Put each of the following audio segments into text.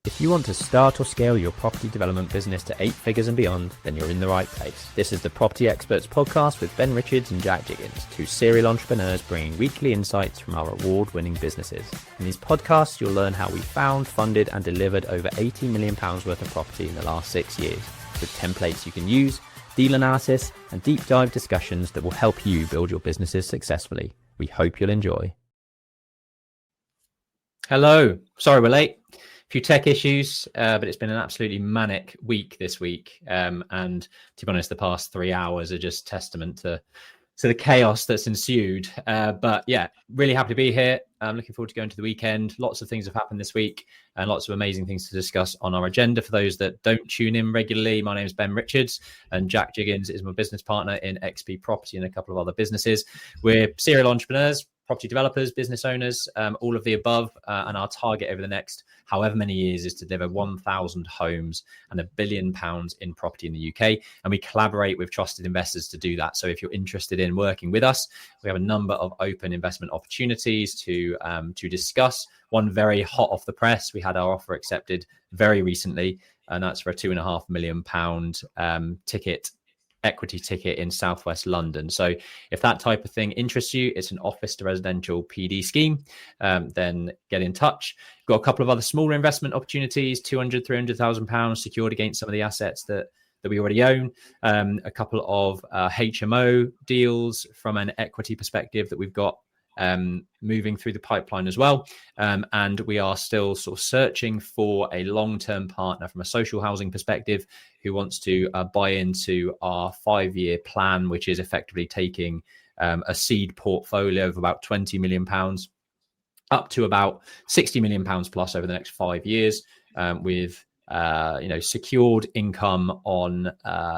If you want to start or scale your property development business to 8 figures and beyond, then you're in the right place. This is the Property Experts Podcast with Ben Richards and Jack Jiggins, two serial entrepreneurs bringing weekly insights from our award-winning businesses. In these podcasts, you'll learn how we found, funded and delivered over £80 million worth of property in the last 6 years, with templates you can use, deal analysis and deep dive discussions that will help you build your businesses successfully. We hope you'll enjoy. Hello. Sorry we're late. A few tech issues, but it's been an absolutely manic week this week. And to be honest, the past 3 hours are just testament to the chaos that's ensued. But yeah, really happy to be here. I'm looking forward to going to the weekend. Lots of things have happened this week and lots of amazing things to discuss on our agenda. For those that don't tune in regularly, my name is Ben Richards and Jack Jiggins is my business partner in XP Property and a couple of other businesses. We're serial entrepreneurs, property developers, business owners, all of the above. And our target over the next however many years is to deliver 1,000 homes and £1 billion in property in the UK. And we collaborate with trusted investors to do that. So if you're interested in working with us, we have a number of open investment opportunities to discuss. One very hot off the press. We had our offer accepted very recently, and that's for a £2.5 million equity ticket in southwest London. So if that type of thing interests you, it's an office to residential PD scheme, then get in touch. Got a couple of other smaller investment opportunities, £200,000-300,000 secured against some of the assets that we already own. A couple of HMO deals from an equity perspective that we've got moving through the pipeline as well. And we are still sort of searching for a long-term partner from a social housing perspective who wants to buy into our 5-year plan, which is effectively taking a seed portfolio of about £20 million up to about £60 million plus over the next 5 years, with secured income on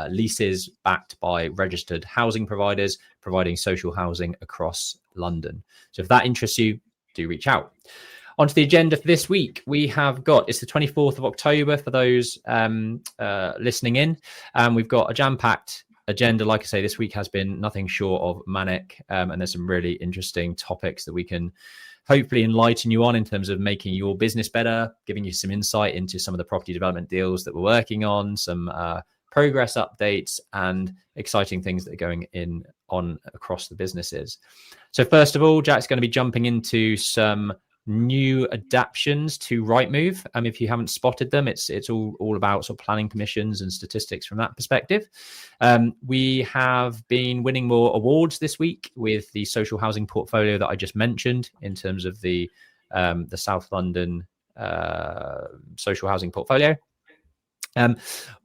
leases backed by registered housing providers providing social housing across London. So if that interests you, do reach out. Onto the agenda for this week, we have got, it's the 24th of October for those listening in. We've got a jam-packed agenda. Like I say, this week has been nothing short of manic, and there's some really interesting topics that we can hopefully enlighten you on in terms of making your business better, giving you some insight into some of the property development deals that we're working on, some progress updates and exciting things that are going on across the businesses. So first of all, Jack's going to be jumping into some new adaptations to Rightmove. If you haven't spotted them, it's all about sort of planning permissions and statistics from that perspective. We have been winning more awards this week with the social housing portfolio that I just mentioned in terms of the South London social housing portfolio.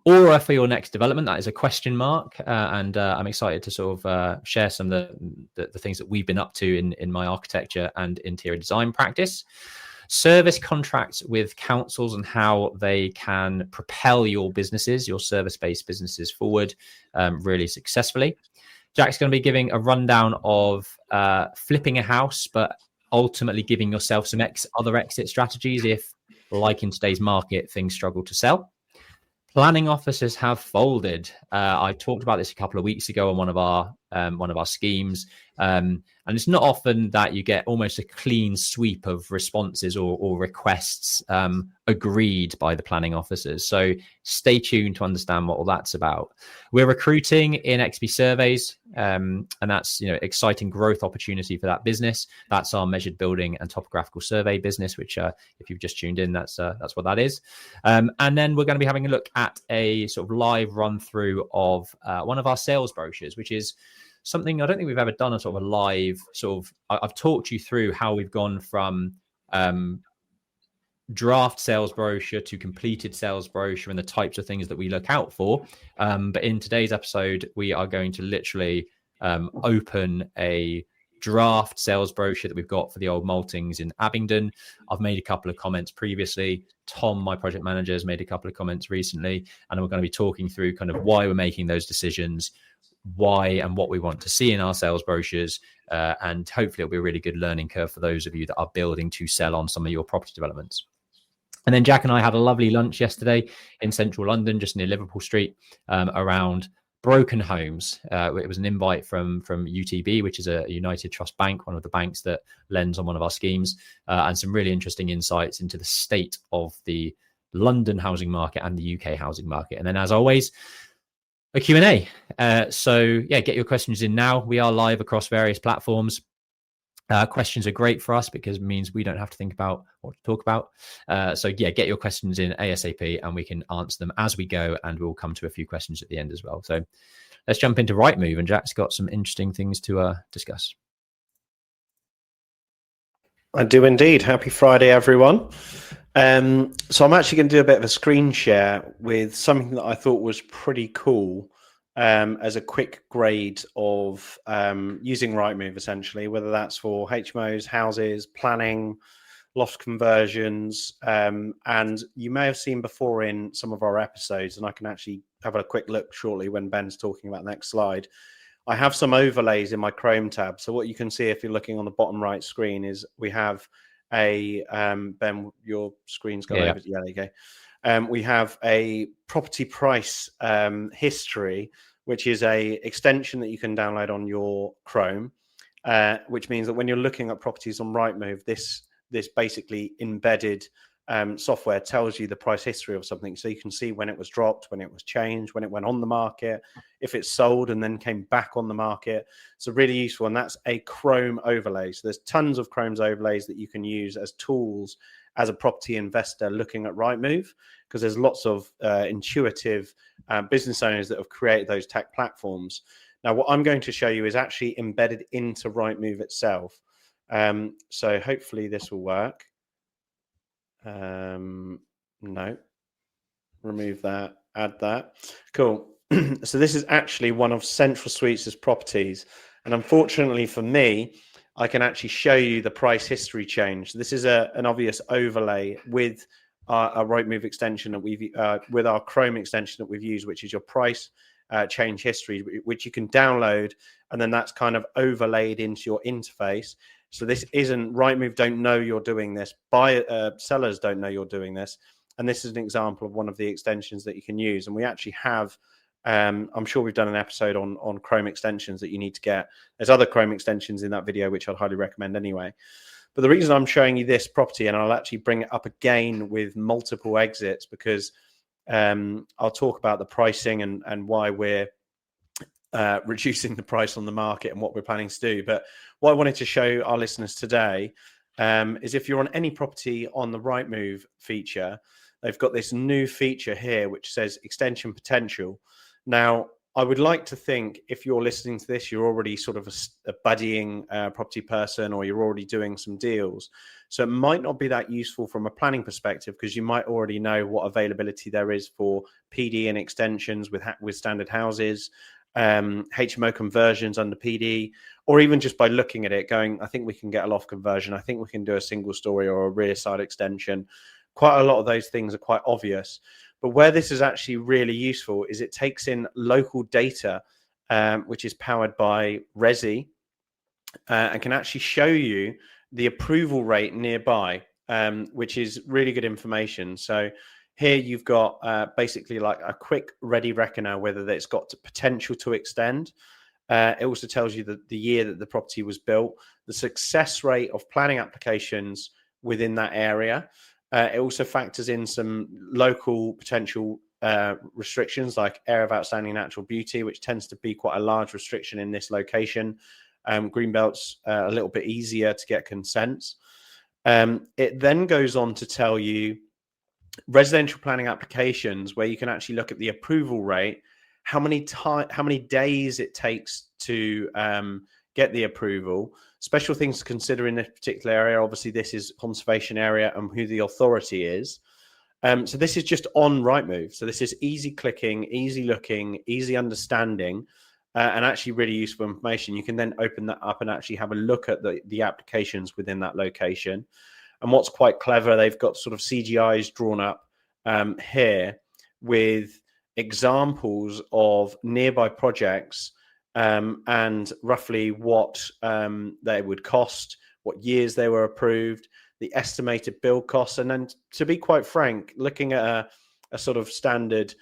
Aura for your next development, that is a question mark, and I'm excited to sort of share some of the things that we've been up to in my architecture and interior design practice. Service contracts with councils and how they can propel your businesses, your service-based businesses forward really successfully. Jack's going to be giving a rundown of flipping a house, but ultimately giving yourself some other exit strategies if, like in today's market, things struggle to sell. Planning officers have folded. I talked about this a couple of weeks ago on one of our schemes, and it's not often that you get almost a clean sweep of responses or requests agreed by the planning officers. So stay tuned to understand what all that's about. We're recruiting in XP surveys, and that's exciting growth opportunity for that business. That's our measured building and topographical survey business, which if you've just tuned in, that's what that is. And then we're going to be having a look at a sort of live run through of one of our sales brochures, which is something I don't think we've ever done a sort of a live sort of. I've talked you through how we've gone from draft sales brochure to completed sales brochure and the types of things that we look out for. But in today's episode, we are going to literally open a draft sales brochure that we've got for the Old Maltings in Abingdon. I've made a couple of comments previously. Tom, my project manager, has made a couple of comments recently, and we're going to be talking through kind of why we're making those decisions, why and what we want to see in our sales brochures, and hopefully it'll be a really good learning curve for those of you that are building to sell on some of your property developments. And then Jack and I had a lovely lunch yesterday in central London, just near Liverpool Street, around broken homes. It was an invite from UTB, which is a United Trust Bank, one of the banks that lends on one of our schemes, and some really interesting insights into the state of the London housing market and the UK housing market. And then, as always, a Q&A. So yeah, get your questions in now. We are live across various platforms. Questions are great for us because it means we don't have to think about what to talk about. So yeah, get your questions in ASAP and we can answer them as we go, and we'll come to a few questions at the end as well. So let's jump into Rightmove, and Jack's got some interesting things to discuss. I do indeed. Happy Friday, everyone. So I'm actually going to do a bit of a screen share with something that I thought was pretty cool as a quick grade of using Rightmove, essentially, whether that's for HMOs, houses, planning, loft conversions. And you may have seen before in some of our episodes, and I can actually have a quick look shortly when Ben's talking about the next slide. I have some overlays in my Chrome tab. So what you can see if you're looking on the bottom right screen is we have a, Ben, your screen's gone over. Yeah, there you go. We have a property price history, which is a extension that you can download on your Chrome, which means that when you're looking at properties on Rightmove, this basically embedded software tells you the price history of something, so you can see when it was dropped, when it was changed, when it went on the market, if it's sold and then came back on the market. So really useful, and that's a Chrome overlay. So there's tons of Chrome's overlays that you can use as tools as a property investor looking at Rightmove, because there's lots of intuitive business owners that have created those tech platforms. Now, what I'm going to show you is actually embedded into Rightmove itself. So hopefully this will work. No, remove that, add that. Cool. So this is actually one of Central Suites' properties. And unfortunately for me, I can actually show you the price history change. This is an obvious overlay with a Rightmove extension that we've, with our Chrome extension that we've used, which is your price change history, which you can download. And then that's kind of overlaid into your interface. So this isn't, Rightmove don't know you're doing this. Sellers don't know you're doing this. And this is an example of one of the extensions that you can use. And we actually have, I'm sure we've done an episode on Chrome extensions that you need to get. There's other Chrome extensions in that video, which I'd highly recommend anyway. But the reason I'm showing you this property, and I'll actually bring it up again with multiple exits, because I'll talk about the pricing and why we're reducing the price on the market and what we're planning to do. But what I wanted to show our listeners today is if you're on any property on the Rightmove feature, they've got this new feature here which says extension potential. Now, I would like to think if you're listening to this, you're already sort of a budding property person, or you're already doing some deals. So it might not be that useful from a planning perspective, because you might already know what availability there is for PD and extensions with standard houses, HMO conversions under PD, or even just by looking at it going, I think we can get a loft conversion, I think we can do a single story or a rear side extension. Quite a lot of those things are quite obvious. But where this is actually really useful is it takes in local data, which is powered by Resi, and can actually show you the approval rate nearby, which is really good information. So here you've got basically like a quick ready reckoner, whether it's got potential to extend. It also tells you the year that the property was built, the success rate of planning applications within that area. It also factors in some local potential restrictions, like area of outstanding natural beauty, which tends to be quite a large restriction in this location. Greenbelt's a little bit easier to get consents. It then goes on to tell you residential planning applications, where you can actually look at the approval rate, how many days it takes to get the approval, special things to consider in this particular area. Obviously, this is conservation area and who the authority is. So this is just on Rightmove. So this is easy clicking, easy looking, easy understanding, and actually really useful information. You can then open that up and actually have a look at the applications within that location. And what's quite clever, they've got sort of CGIs drawn up here with examples of nearby projects and roughly what they would cost, what years they were approved, the estimated build costs. And then, to be quite frank, looking at a sort of standard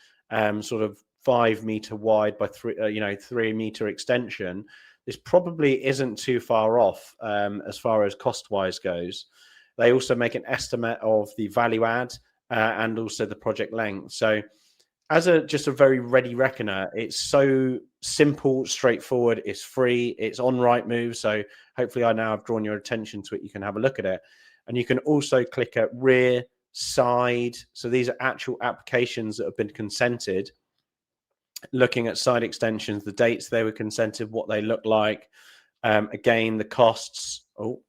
sort of 5 meter wide by 3 meter extension, this probably isn't too far off as far as cost wise goes. They also make an estimate of the value add and also the project length. So as just a very ready reckoner, it's so simple, straightforward. It's free. It's on Rightmove. So hopefully I now have drawn your attention to it. You can have a look at it. And you can also click at rear, side. So these are actual applications that have been consented. Looking at side extensions, the dates they were consented, what they look like. Again, the costs. Oh,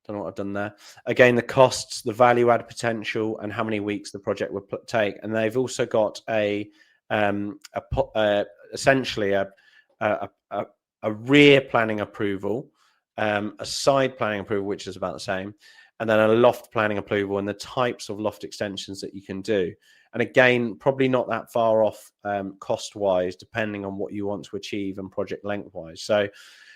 don't know what I've done there. Again, the costs, the value add potential, and how many weeks the project would take. And they've also got essentially a rear planning approval, a side planning approval, which is about the same, and then a loft planning approval and the types of loft extensions that you can do. And again, probably not that far off cost-wise, depending on what you want to achieve and project length-wise. So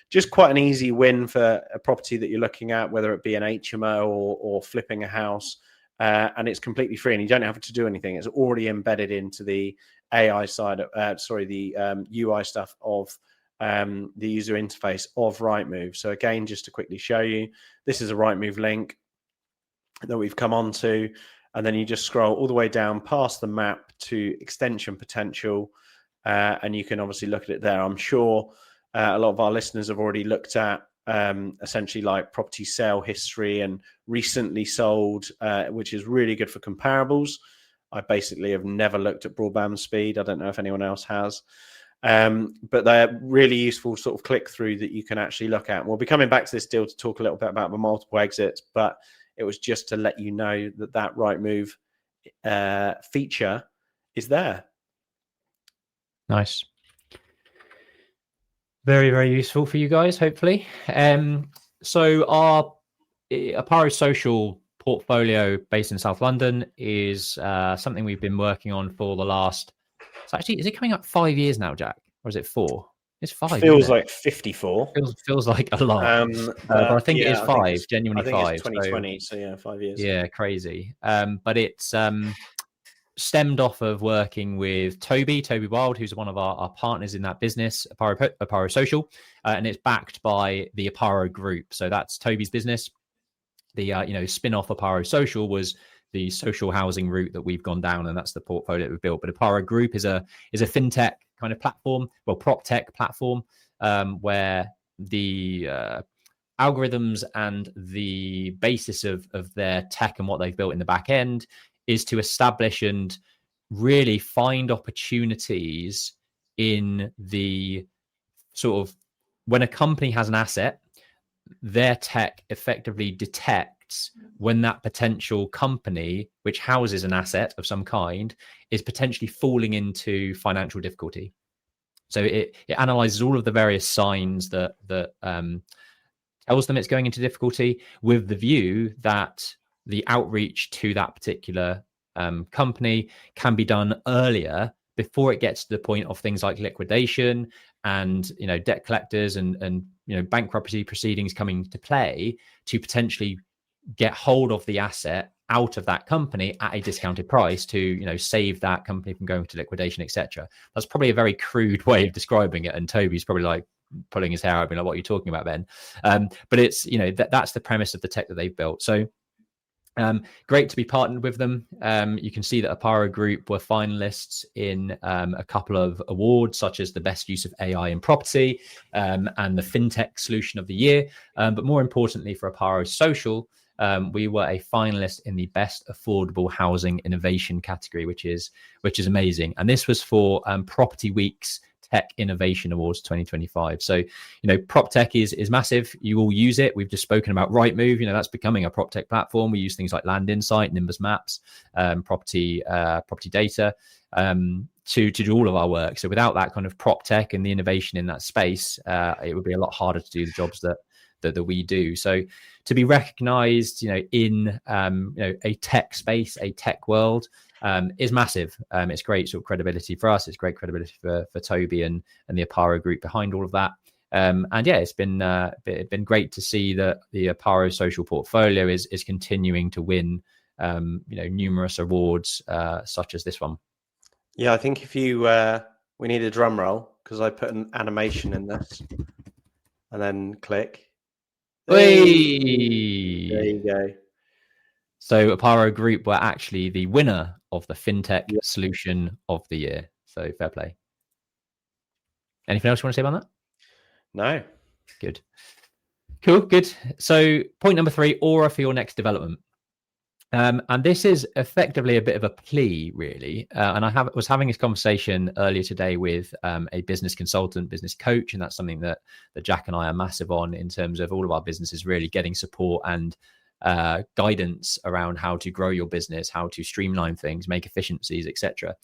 just quite an easy win for a property that you're looking at, whether it be an HMO or flipping a house, and it's completely free and you don't have to do anything. It's already embedded into the AI side, the UI stuff of the user interface of Rightmove. So again, just to quickly show you, this is a Rightmove link that we've come onto, and then you just scroll all the way down past the map to extension potential, and you can obviously look at it there. I'm sure a lot of our listeners have already looked at essentially like property sale history and recently sold, which is really good for comparables. I basically have never looked at broadband speed. I don't know if anyone else has, but they're really useful sort of click through that you can actually look at. We'll be coming back to this deal to talk a little bit about the multiple exits, but it was just to let you know that Rightmove feature is there. Nice. Very, very useful for you guys, hopefully. So our Oparo Social portfolio based in South London is something we've been working on for the last... So actually, is it coming up 5 years now, Jack? Or is it 4? It's 5. Feels like 54. Feels like a lot. But I think it is 5, genuinely 5. I think it's 2020, so yeah, 5 years. Yeah, crazy. But it's stemmed off of working with Toby Wild, who's one of our partners in that business, Oparo Social, and it's backed by the Oparo Group. So that's Toby's business. The spin-off Oparo Social was the social housing route that we've gone down, and that's the portfolio that we've built. But Oparo Group is a fintech kind of platform, prop tech platform, where the algorithms and the basis of their tech and what they've built in the back end is to establish and really find opportunities in the sort of, when a company has an asset, their tech effectively detects when that potential company, which houses an asset of some kind, is potentially falling into financial difficulty. So it analyzes all of the various signs that tells them it's going into difficulty, with the view that the outreach to that particular company can be done earlier, before it gets to the point of things like liquidation and debt collectors and bankruptcy proceedings coming to play, to potentially get hold of the asset out of that company at a discounted price to save that company from going to liquidation, etc. That's probably a very crude way of describing it, and Toby's probably like pulling his hair out, being like, "What are you talking about, Ben?" But it's that's the premise of the tech that they've built. So great to be partnered with them. You can see that Oparo Group were finalists in a couple of awards, such as the best use of AI in property and the fintech solution of the year. But more importantly, for Oparo Social, we were a finalist in the best affordable housing innovation category, which is amazing. And this was for Property Week's Tech Innovation Awards 2025. So, prop tech is massive. You all use it. We've just spoken about Rightmove. That's becoming a prop tech platform. We use things like Land Insight, Nimbus Maps, property data to do all of our work. So without that kind of prop tech and the innovation in that space, it would be a lot harder to do the jobs that we do. So to be recognized, in a tech space, a tech world, is massive. It's great sort of credibility for us. It's great credibility for Toby and the Oparo Group behind all of that. And yeah, it's been great to see that the Oparo Social portfolio is continuing to win numerous awards such as this one. Yeah, I think if you we need a drum roll, because I put an animation in this, and then click. Hey! There you go. So Oparo Group were actually the winner of the FinTech Yeah. Solution of the Year. So fair play. Anything else you want to say about that? No. Good. Cool, good. So point number 3, Aura for your next development. And this is effectively a bit of a plea, really. And I was having this conversation earlier today with a business consultant, business coach, and that's something that Jack and I are massive on in terms of all of our businesses really getting support and guidance around how to grow your business, how to streamline things, make efficiencies, etc.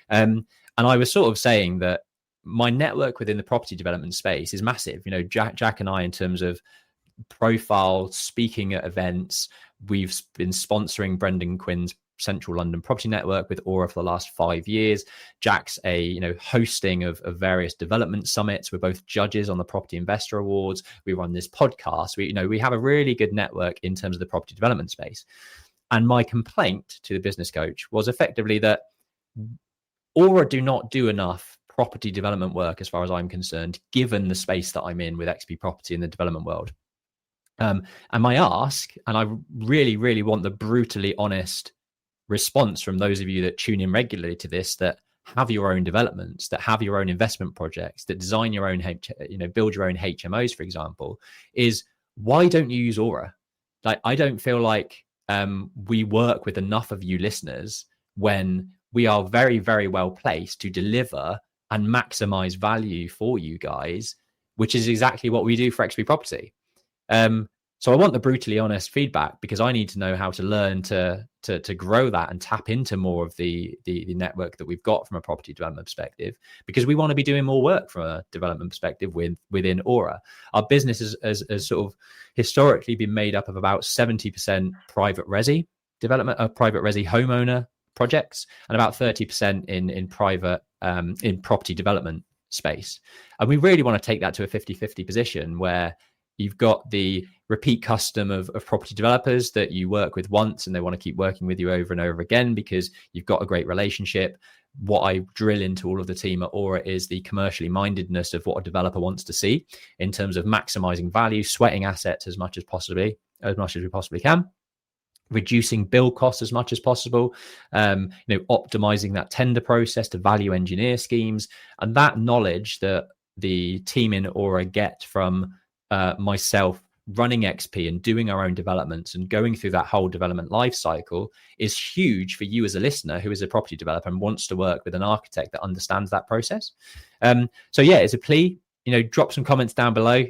And I was sort of saying that my network within the property development space is massive. You know, Jack and I, in terms of profile, speaking at events, we've been sponsoring Brendan Quinn's Central London Property Network with Aura for the last 5 years. Jack's hosting of various development summits. We're both judges on the Property Investor Awards. We run this podcast. We have a really good network in terms of the property development space. And my complaint to the business coach was effectively that Aura do not do enough property development work, as far as I'm concerned, given the space that I'm in with XP Property in the development world. And my ask, and I really, really want the brutally honest response from those of you that tune in regularly to this, that have your own developments, that have your own investment projects, that design your own, build your own HMOs, for example, is why don't you use Aura? Like, I don't feel like we work with enough of you listeners when we are very, very well placed to deliver and maximize value for you guys, which is exactly what we do for XP Property. So I want the brutally honest feedback, because I need to know how to learn to grow that and tap into more of the network that we've got from a property development perspective, because we want to be doing more work from a development perspective within Aura. Our business has sort of historically been made up of about 70% private resi development, private resi homeowner projects, and about 30% in private in property development space. And we really want to take that to a 50-50 position, where you've got the repeat custom of property developers that you work with once and they want to keep working with you over and over again because you've got a great relationship. What I drill into all of the team at Aura is the commercially mindedness of what a developer wants to see in terms of maximizing value, sweating assets as much as we possibly can, reducing build costs as much as possible, optimizing that tender process to value engineer schemes. And that knowledge that the team in Aura get from myself running XP and doing our own developments and going through that whole development life cycle is huge for you as a listener who is a property developer and wants to work with an architect that understands that process. So yeah, it's a plea. Drop some comments down below.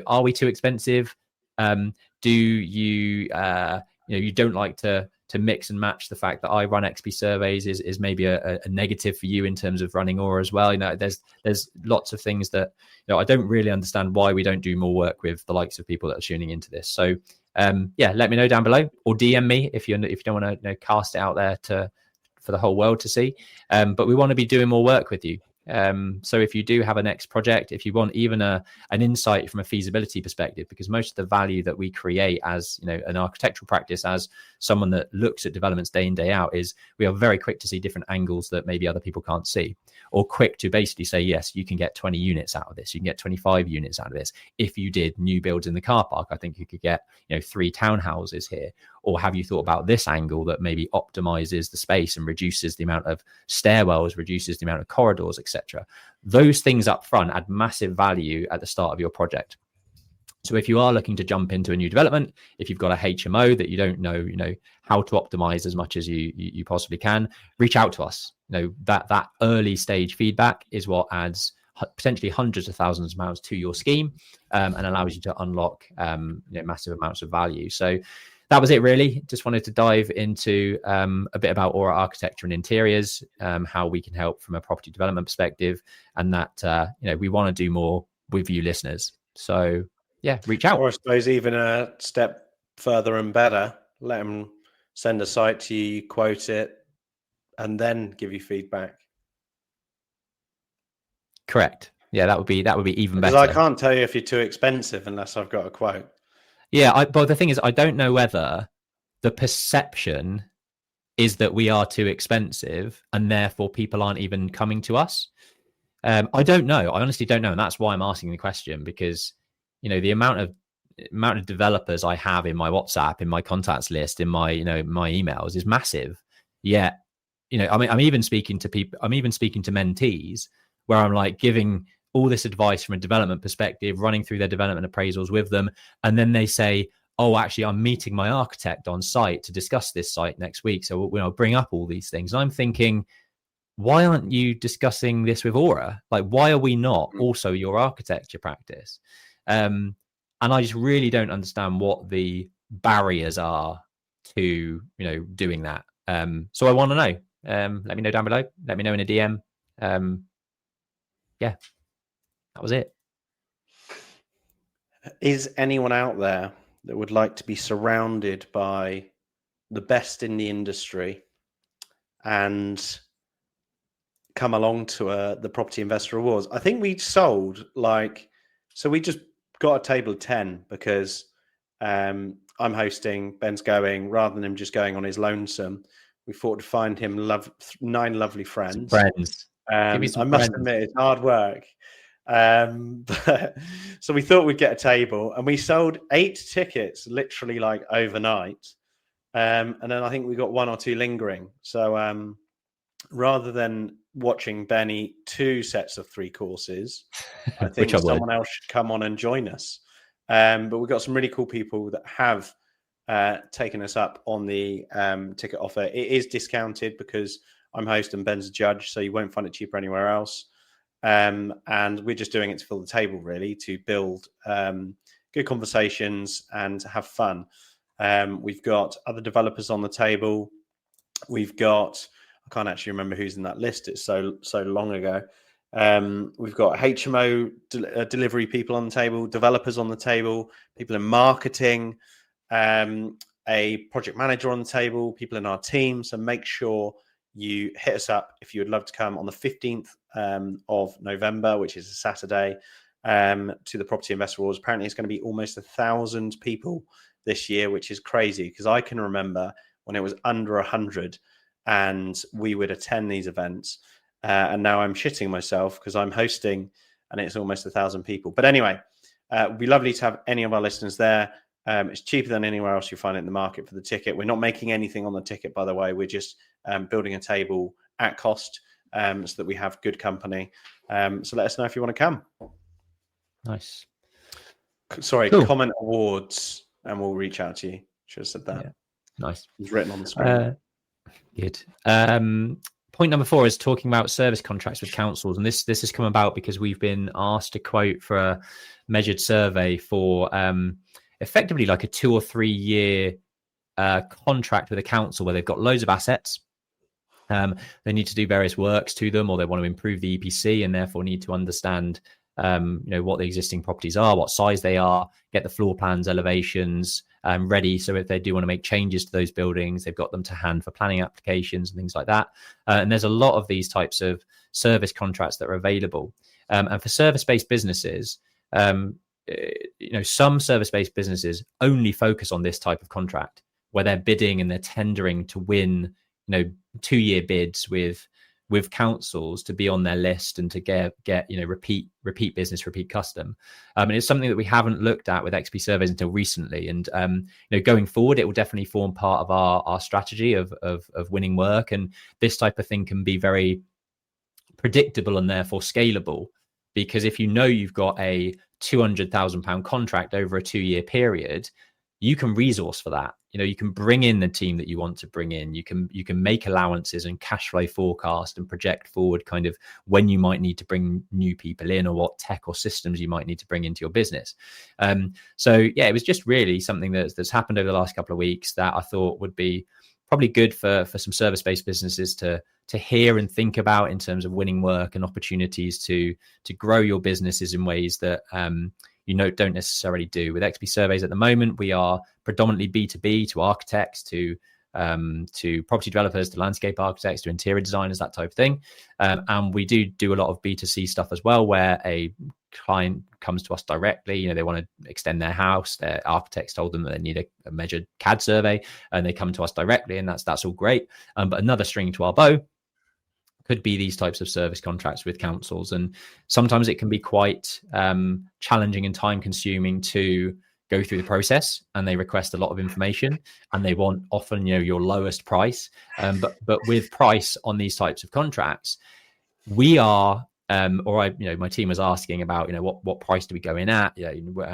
Are we too expensive? Do you you don't like to mix and match the fact that I run XP surveys is maybe a negative for you in terms of running Aura as well. There's lots of things that I don't really understand why we don't do more work with the likes of people that are tuning into this. So let me know down below, or DM me if you don't want to cast it out there for the whole world to see. But we want to be doing more work with you. So if you do have a next project, if you want even an insight from a feasibility perspective, because most of the value that we create as an architectural practice, as someone that looks at developments day in, day out, is we are very quick to see different angles that maybe other people can't see, or quick to basically say, yes, you can get 20 units out of this, you can get 25 units out of this. If you did new builds in the car park, I think you could get 3 townhouses here. Or have you thought about this angle that maybe optimizes the space and reduces the amount of stairwells, reduces the amount of corridors, etc. Those things up front add massive value at the start of your project. So if you are looking to jump into a new development, if you've got a HMO that you don't know, how to optimize as much as you possibly can, reach out to us. That early stage feedback is what adds potentially hundreds of thousands of pounds to your scheme and allows you to unlock massive amounts of value. So that was it, really. Just wanted to dive into a bit about Aura architecture and interiors, how we can help from a property development perspective, and that we want to do more with you listeners. So yeah, reach out. Or I suppose even a step further and better, let them send a site to you, quote it, and then give you feedback. Correct. Yeah, that would be even better. Because I can't tell you if you're too expensive unless I've got a quote. Yeah, but the thing is, I don't know whether the perception is that we are too expensive and therefore people aren't even coming to us. I don't know. I honestly don't know. And that's why I'm asking the question, because, the amount of amount of developers I have in my WhatsApp, in my contacts list, in my, my emails is massive. Yet, I'm even speaking to people, I'm even speaking to mentees where I'm like giving all this advice from a development perspective, running through their development appraisals with them. And then they say, oh, actually, I'm meeting my architect on site to discuss this site next week. So we'll bring up all these things. And I'm thinking, why aren't you discussing this with Aura? Like, why are we not also your architecture practice? And I just really don't understand what the barriers are to, doing that. So I want to know. Let me know down below. Let me know in a DM. Yeah, that was it. Is anyone out there that would like to be surrounded by the best in the industry and come along to the Property Investor Awards? I think we sold so we just got a table of 10 because I'm hosting, Ben's going, rather than him just going on his lonesome. We thought to find him 9 lovely friends. Give me some I must admit, it's hard work. So we thought we'd get a table, and we sold 8 tickets literally like overnight. And then I think we got 1 or 2 lingering. So rather than watching Ben eat 2 sets of 3 courses, I think someone else should come on and join us. But we've got some really cool people that have taken us up on the ticket offer. It is discounted because I'm host and Ben's a judge, so you won't find it cheaper anywhere else. And we're just doing it to fill the table, really, to build good conversations and have fun. We've got other developers on the table. We've got, I can't actually remember who's in that list. It's so long ago. We've got HMO delivery people on the table, developers on the table, people in marketing, a project manager on the table, people in our team. So make sure you hit us up if you would love to come on the 15th of November, which is a Saturday, to the Property Investor Awards. Apparently it's going to be almost 1,000 people this year, which is crazy because I can remember when it was under 100 and we would attend these events. And now I'm shitting myself because I'm hosting and it's almost 1,000 people. But anyway, it'd be lovely to have any of our listeners there. It's cheaper than anywhere else you find it in the market for the ticket. We're not making anything on the ticket, by the way. We're just building a table at cost so that we have good company. So let us know if you want to come. Nice. Sorry, cool. Comment awards and we'll reach out to you. Should have said that. Yeah. Nice. It's written on the screen. Good. Point number 4 is talking about service contracts with councils. And this has come about because we've been asked to quote for a measured survey for effectively like a 2 or 3 year contract with a council where they've got loads of assets. They need to do various works to them, or they want to improve the EPC and therefore need to understand what the existing properties are, what size they are, get the floor plans, elevations ready. So if they do want to make changes to those buildings, they've got them to hand for planning applications and things like that. And there's a lot of these types of service contracts that are available. And for service-based businesses, some service-based businesses only focus on this type of contract where they're bidding and they're tendering to win, 2-year bids with councils to be on their list and to get repeat business, repeat custom. And it's something that we haven't looked at with XP surveys until recently. And going forward, it will definitely form part of our strategy of winning work. And this type of thing can be very predictable and therefore scalable, because if you've got a £200,000 contract over a 2-year period, you can resource for that. You can bring in the team that you want to bring in. You can make allowances and cash flow forecast and project forward kind of when you might need to bring new people in or what tech or systems you might need to bring into your business. It was just really something that's happened over the last couple of weeks that I thought would be probably good for some service-based businesses to hear and think about in terms of winning work and opportunities to grow your businesses in ways that don't necessarily do. With XP surveys at the moment, we are predominantly B2B to architects, to property developers, to landscape architects, to interior designers, that type of thing. And we do a lot of B2C stuff as well, where a client comes to us directly. They want to extend their house. Their architects told them that they need a measured CAD survey, and they come to us directly, and that's all great. But another string to our bow could be these types of service contracts with councils. And sometimes it can be quite challenging and time consuming to go through the process and they request a lot of information and they want often, your lowest price. But with price on these types of contracts, we are, my team was asking about, what price do we go in at?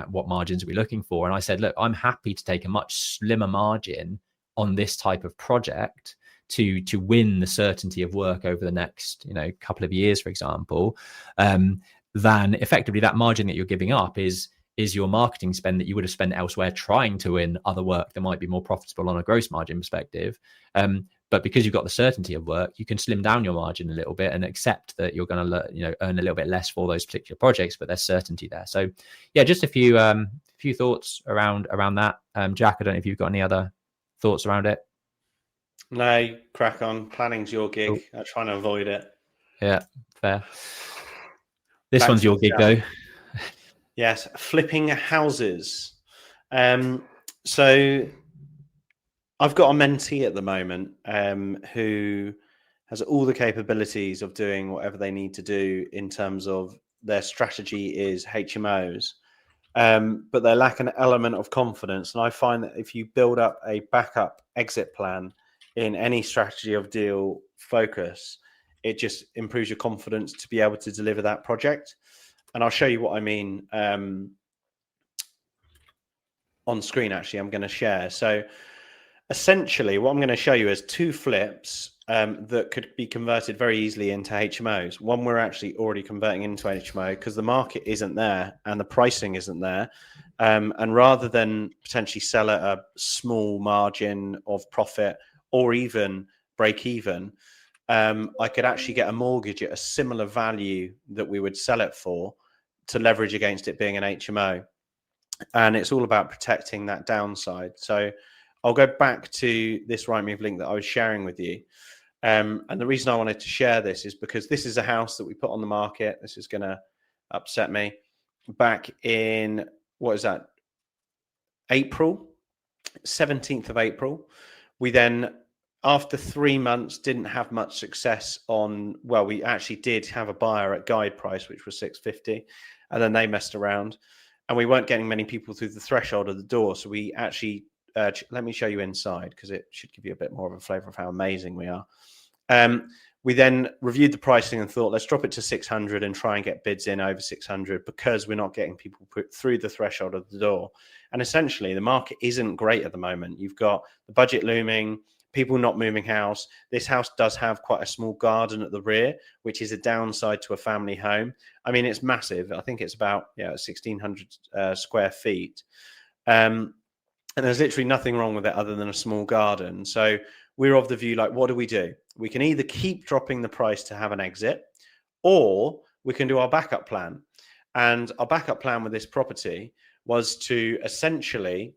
What margins are we looking for? And I said, look, I'm happy to take a much slimmer margin on this type of project to win the certainty of work over the next, couple of years, for example, than effectively that margin that you're giving up is your marketing spend that you would have spent elsewhere trying to win other work that might be more profitable on a gross margin perspective. But because you've got the certainty of work, you can slim down your margin a little bit and accept that you're going to, earn a little bit less for those particular projects, but there's certainty there. So yeah, just a few thoughts around that. Jack, I don't know if you've got any other thoughts around it. No, crack on. Planning's your gig. Cool. I'm trying to avoid it. Yeah, fair. This one's your gig though. Yes, flipping houses. So I've got a mentee at the moment who has all the capabilities of doing whatever they need to do in terms of their strategy is HMOs, but they lack an element of confidence. And I find that if you build up a backup exit plan in any strategy of deal focus, it just improves your confidence to be able to deliver that project. And I'll show you what I mean on screen. Actually, I'm going to share. So essentially, what I'm going to show you is two flips that could be converted very easily into HMOs. One we're actually already converting into HMO because the market isn't there and the pricing isn't there. And rather than potentially sell at a small margin of profit or even break even, I could actually get a mortgage at a similar value that we would sell it for to leverage against it being an HMO. And it's all about protecting that downside. So I'll go back to this Rightmove link that I was sharing with you. And the reason I wanted to share this is because this is a house that we put on the market. This is going to upset me. Back in, what is that? April, 17th of April. We then, after 3 months, didn't have much success on, well, we actually did have a buyer at guide price, which was 650. And then they messed around and we weren't getting many people through the threshold of the door. So we actually, let me show you inside because it should give you a bit more of a flavor of how amazing we are. We then reviewed the pricing and thought, let's drop it to 600 and try and get bids in over 600 because we're not getting people put through the threshold of the door. And essentially, the market isn't great at the moment. You've got the budget looming, people not moving house. This house does have quite a small garden at the rear, which is a downside to a family home. I mean, it's massive. I think it's about 1,600 square feet. And there's literally nothing wrong with it other than a small garden. So we're of the view, like, what do? We can either keep dropping the price to have an exit, or we can do our backup plan. And our backup plan with this property was to essentially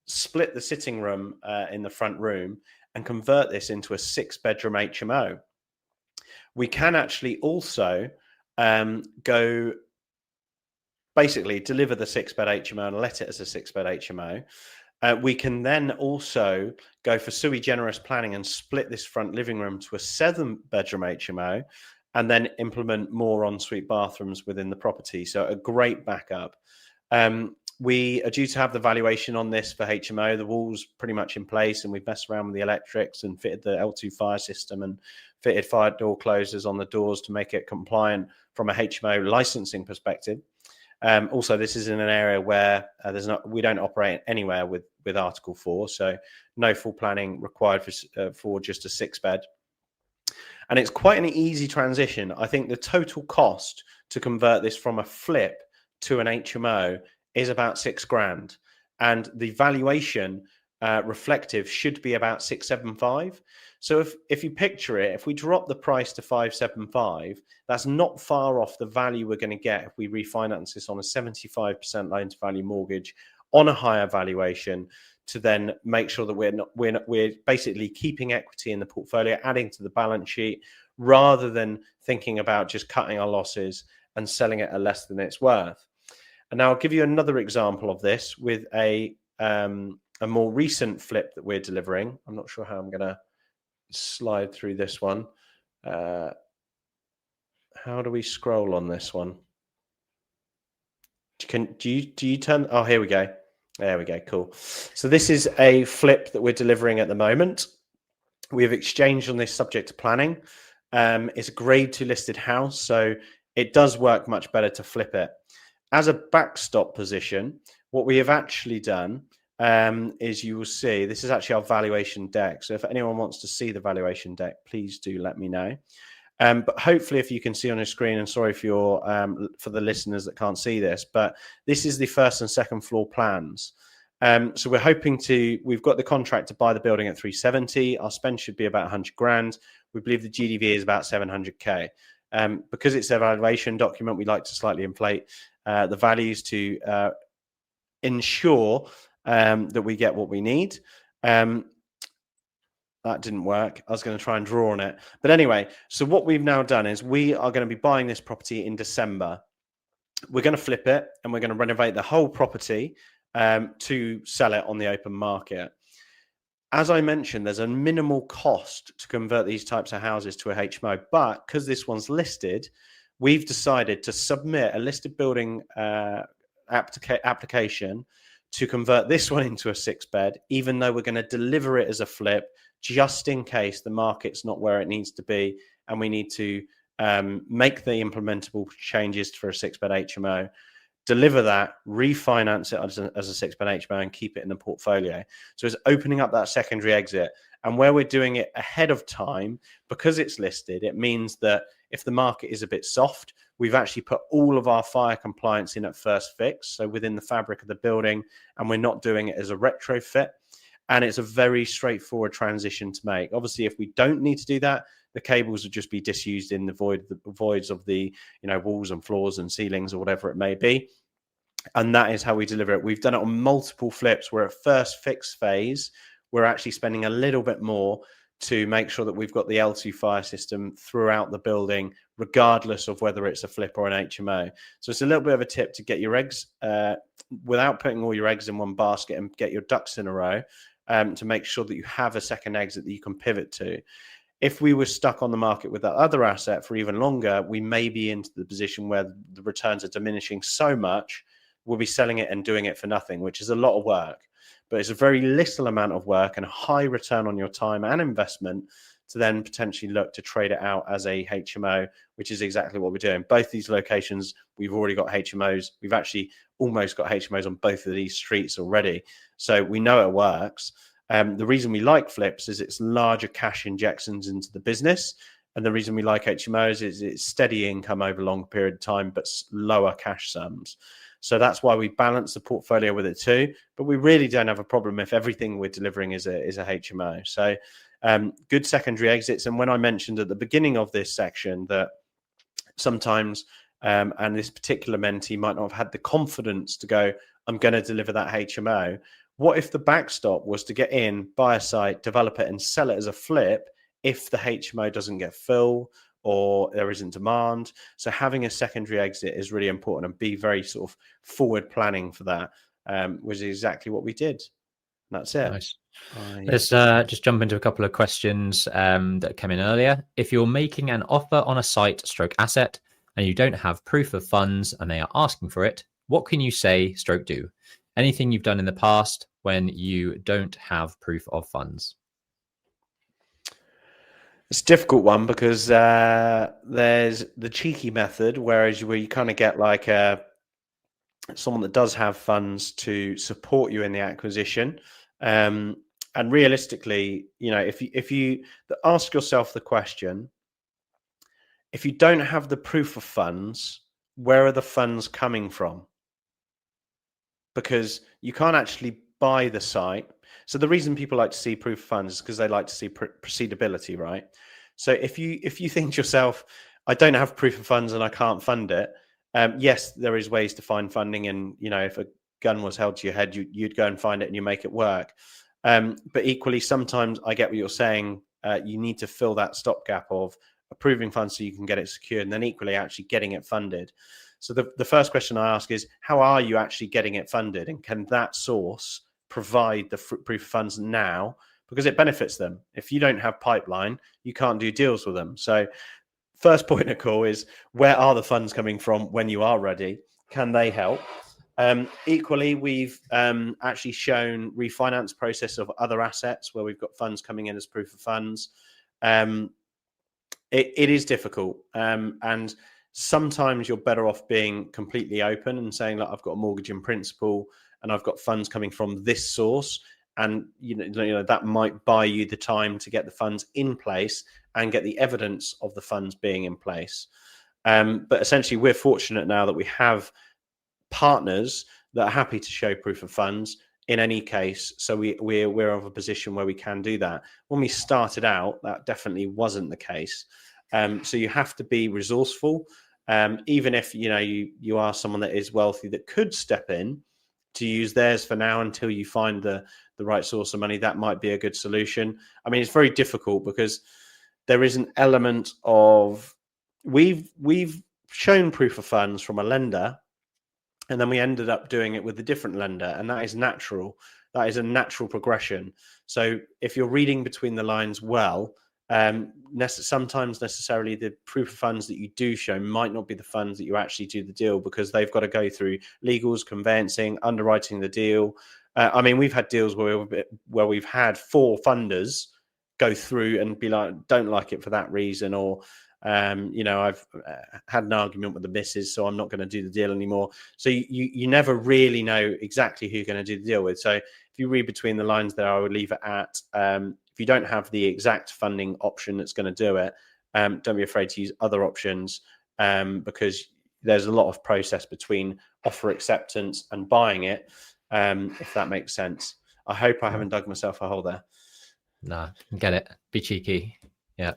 split the sitting room in the front room and convert this into a 6-bedroom HMO. We can actually also go basically deliver the 6-bed HMO and let it as a 6-bed HMO. We can then also go for sui generis planning and split this front living room to a 7-bedroom HMO and then implement more ensuite bathrooms within the property. So a great backup. We are due to have the valuation on this for HMO. The wall's pretty much in place and we've messed around with the electrics and fitted the L2 fire system and fitted fire door closers on the doors to make it compliant from a HMO licensing perspective. Also, this is in an area where we don't operate anywhere with Article 4, so no full planning required for just a 6-bed. And it's quite an easy transition. I think the total cost to convert this from a flip to an HMO is about $6,000, and the valuation reflective should be about 675. So if you picture it, if we drop the price to 575, that's not far off the value we're going to get if we refinance this on a 75% loan to value mortgage on a higher valuation, to then make sure that we're basically keeping equity in the portfolio, adding to the balance sheet, rather than thinking about just cutting our losses and selling it at less than it's worth. And now I'll give you another example of this with a more recent flip that we're delivering. I'm not sure how I'm going to slide through this one. How do we scroll on this one? do you turn? Oh, here we go. There we go. Cool. So this is a flip that we're delivering at the moment. We have exchanged on this subject to planning. It's a grade 2 listed house, so it does work much better to flip it. As a backstop position, what we have actually done is, you will see, this is actually our valuation deck. So if anyone wants to see the valuation deck, please do let me know. But hopefully, if you can see on your screen, and sorry for for the listeners that can't see this, but this is the first and second floor plans. So we're hoping we've got the contract to buy the building at 370. Our spend should be about 100 grand. We believe the GDV is about 700k. Because it's a valuation document, we like to slightly inflate the values to ensure that we get what we need. That didn't work. I was going to try and draw on it. But anyway, so what we've now done is we are going to be buying this property in December. We're going to flip it and we're going to renovate the whole property to sell it on the open market. As I mentioned, there's a minimal cost to convert these types of houses to a HMO. But because this one's listed, we've decided to submit a listed building application to convert this one into a 6-bed, even though we're going to deliver it as a flip, just in case the market's not where it needs to be and we need to make the implementable changes for a 6-bed HMO, deliver that, refinance it as a 6-bed HMO and keep it in the portfolio. So it's opening up that secondary exit. And where we're doing it ahead of time, because it's listed, it means that if the market is a bit soft, we've actually put all of our fire compliance in at first fix, so within the fabric of the building, and we're not doing it as a retrofit. And it's a very straightforward transition to make. Obviously, if we don't need to do that, the cables would just be disused in the voids of the walls and floors and ceilings or whatever it may be. And that is how we deliver it. We've done it on multiple flips. We're at first fix phase. We're actually spending a little bit more to make sure that we've got the L2 fire system throughout the building, regardless of whether it's a flip or an HMO. So it's a little bit of a tip to get your eggs, without putting all your eggs in one basket, and get your ducks in a row, to make sure that you have a second exit that you can pivot to. If we were stuck on the market with that other asset for even longer, we may be into the position where the returns are diminishing so much, we'll be selling it and doing it for nothing, which is a lot of work. But it's a very little amount of work and a high return on your time and investment to then potentially look to trade it out as a HMO, which is exactly what we're doing. Both these locations, we've already got HMOs. We've actually almost got HMOs on both of these streets already. So we know it works. The reason we like flips is it's larger cash injections into the business. And the reason we like HMOs is it's steady income over a long period of time, but lower cash sums. So that's why we balance the portfolio with it too. But we really don't have a problem if everything we're delivering is a HMO. So good secondary exits. And when I mentioned at the beginning of this section that sometimes, and this particular mentee might not have had the confidence to go, I'm going to deliver that HMO. What if the backstop was to get in, buy a site, develop it and sell it as a flip if the HMO doesn't get full or there isn't demand? So having a secondary exit is really important, and be very sort of forward planning for that, which is exactly what we did. And that's it. Nice. Let's just jump into a couple of questions that came in earlier. If you're making an offer on a site stroke asset and you don't have proof of funds and they are asking for it, what can you say stroke do? Anything you've done in the past when you don't have proof of funds? It's a difficult one because there's the cheeky method, where you kind of get like someone that does have funds to support you in the acquisition. And realistically, if you ask yourself the question, if you don't have the proof of funds, where are the funds coming from? Because you can't actually buy the site. So the reason people like to see proof of funds is because they like to see proceedability, right? So if you think to yourself, I don't have proof of funds and I can't fund it, yes, there is ways to find funding. And, if a gun was held to your head, you'd go and find it and you make it work. But equally, sometimes I get what you're saying. You need to fill that stopgap of approving funds so you can get it secured, and then equally actually getting it funded. So the first question I ask is, how are you actually getting it funded? And can that source provide the proof of funds now? Because it benefits them. If you don't have pipeline, you can't do deals with them. So first point of call is, where are the funds coming from when you are ready? Can they help? Equally, we've actually shown refinance process of other assets where we've got funds coming in as proof of funds. It is difficult, and sometimes you're better off being completely open and saying, look, I've got a mortgage in principle and I've got funds coming from this source, and you know that might buy you the time to get the funds in place and get the evidence of the funds being in place. But essentially, we're fortunate now that we have partners that are happy to show proof of funds in any case, so we're of a position where we can do that. When we started out, that definitely wasn't the case. So you have to be resourceful, even if you are someone that is wealthy that could step in to use theirs for now until you find the right source of money. That might be a good solution. I mean, it's very difficult because there is an element of we've shown proof of funds from a lender, and then we ended up doing it with a different lender, and that is natural. That is a natural progression. So if you're reading between the lines well, sometimes necessarily the proof of funds that you do show might not be the funds that you actually do the deal, because they've got to go through legals, conveyancing, underwriting the deal. I mean, we've had deals where we've had 4 funders go through and be like, don't like it for that reason, or I've had an argument with the missus, so I'm not going to do the deal anymore. So you never really know exactly who you're going to do the deal with. So if you read between the lines there, I would leave it at, if you don't have the exact funding option that's going to do it, don't be afraid to use other options, because there's a lot of process between offer acceptance and buying it, if that makes sense. I hope I haven't dug myself a hole there. No, get it. Be cheeky. Yeah.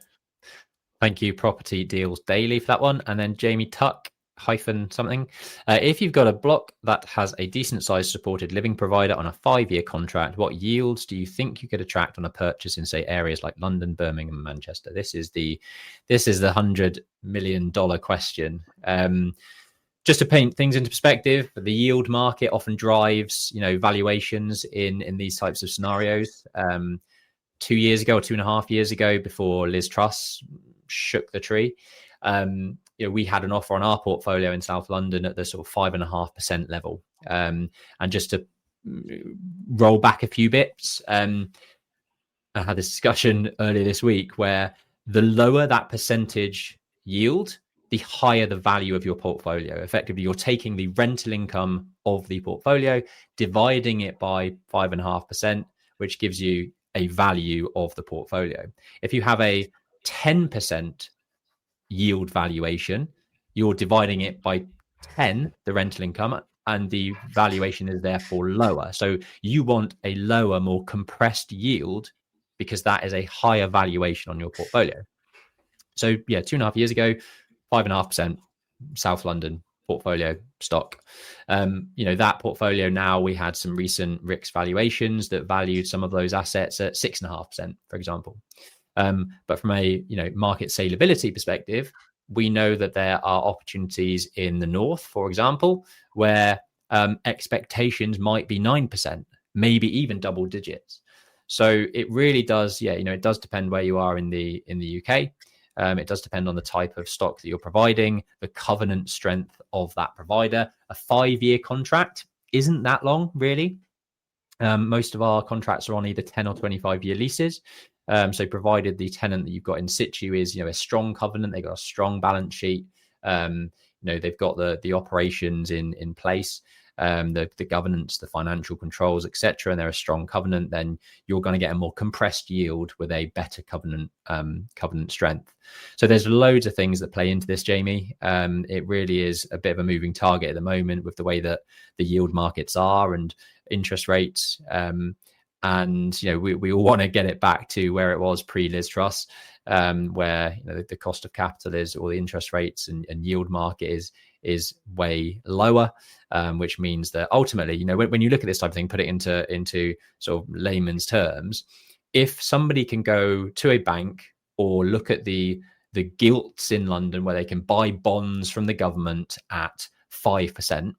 Thank you, Property Deals Daily, for that one. And then Jamie Tuck -something. If you've got a block that has a decent sized supported living provider on a 5-year contract, what yields do you think you could attract on a purchase in, say, areas like London, Birmingham, and Manchester? This is the $100 million question. Just to paint things into perspective, the yield market often drives, valuations in these types of scenarios. 2 years ago or 2.5 years ago, before Liz Truss shook the tree, we had an offer on our portfolio in South London at the sort of 5.5% level. And just to roll back a few bits, I had this discussion earlier this week where the lower that percentage yield, the higher the value of your portfolio. Effectively, you're taking the rental income of the portfolio, dividing it by 5.5%, which gives you a value of the portfolio. If you have a 10% yield valuation, you're dividing it by 10, the rental income, and the valuation is therefore lower. So you want a lower, more compressed yield because that is a higher valuation on your portfolio. So yeah, 2.5 years ago, 5.5% South London portfolio stock. That portfolio, now we had some recent RICS valuations that valued some of those assets at 6.5%, for example. But from a market saleability perspective, we know that there are opportunities in the north, for example, where expectations might be 9%, maybe even double digits. So it really does, it does depend where you are in the UK. It does depend on the type of stock that you're providing, the covenant strength of that provider. A 5-year contract isn't that long, really. Most of our contracts are on either 10 or 25-year leases. So provided the tenant that you've got in situ is, a strong covenant, they've got a strong balance sheet, they've got the operations in place, the governance, the financial controls, etc., and they're a strong covenant, then you're going to get a more compressed yield with a better covenant strength. So there's loads of things that play into this, Jamie. It really is a bit of a moving target at the moment with the way that the yield markets are and interest rates. And we all want to get it back to where it was pre-Liz Truss, where the cost of capital is, or the interest rates and yield market is way lower, which means that ultimately, when you look at this type of thing, put it into sort of layman's terms, if somebody can go to a bank or look at the gilts in London where they can buy bonds from the government at 5%,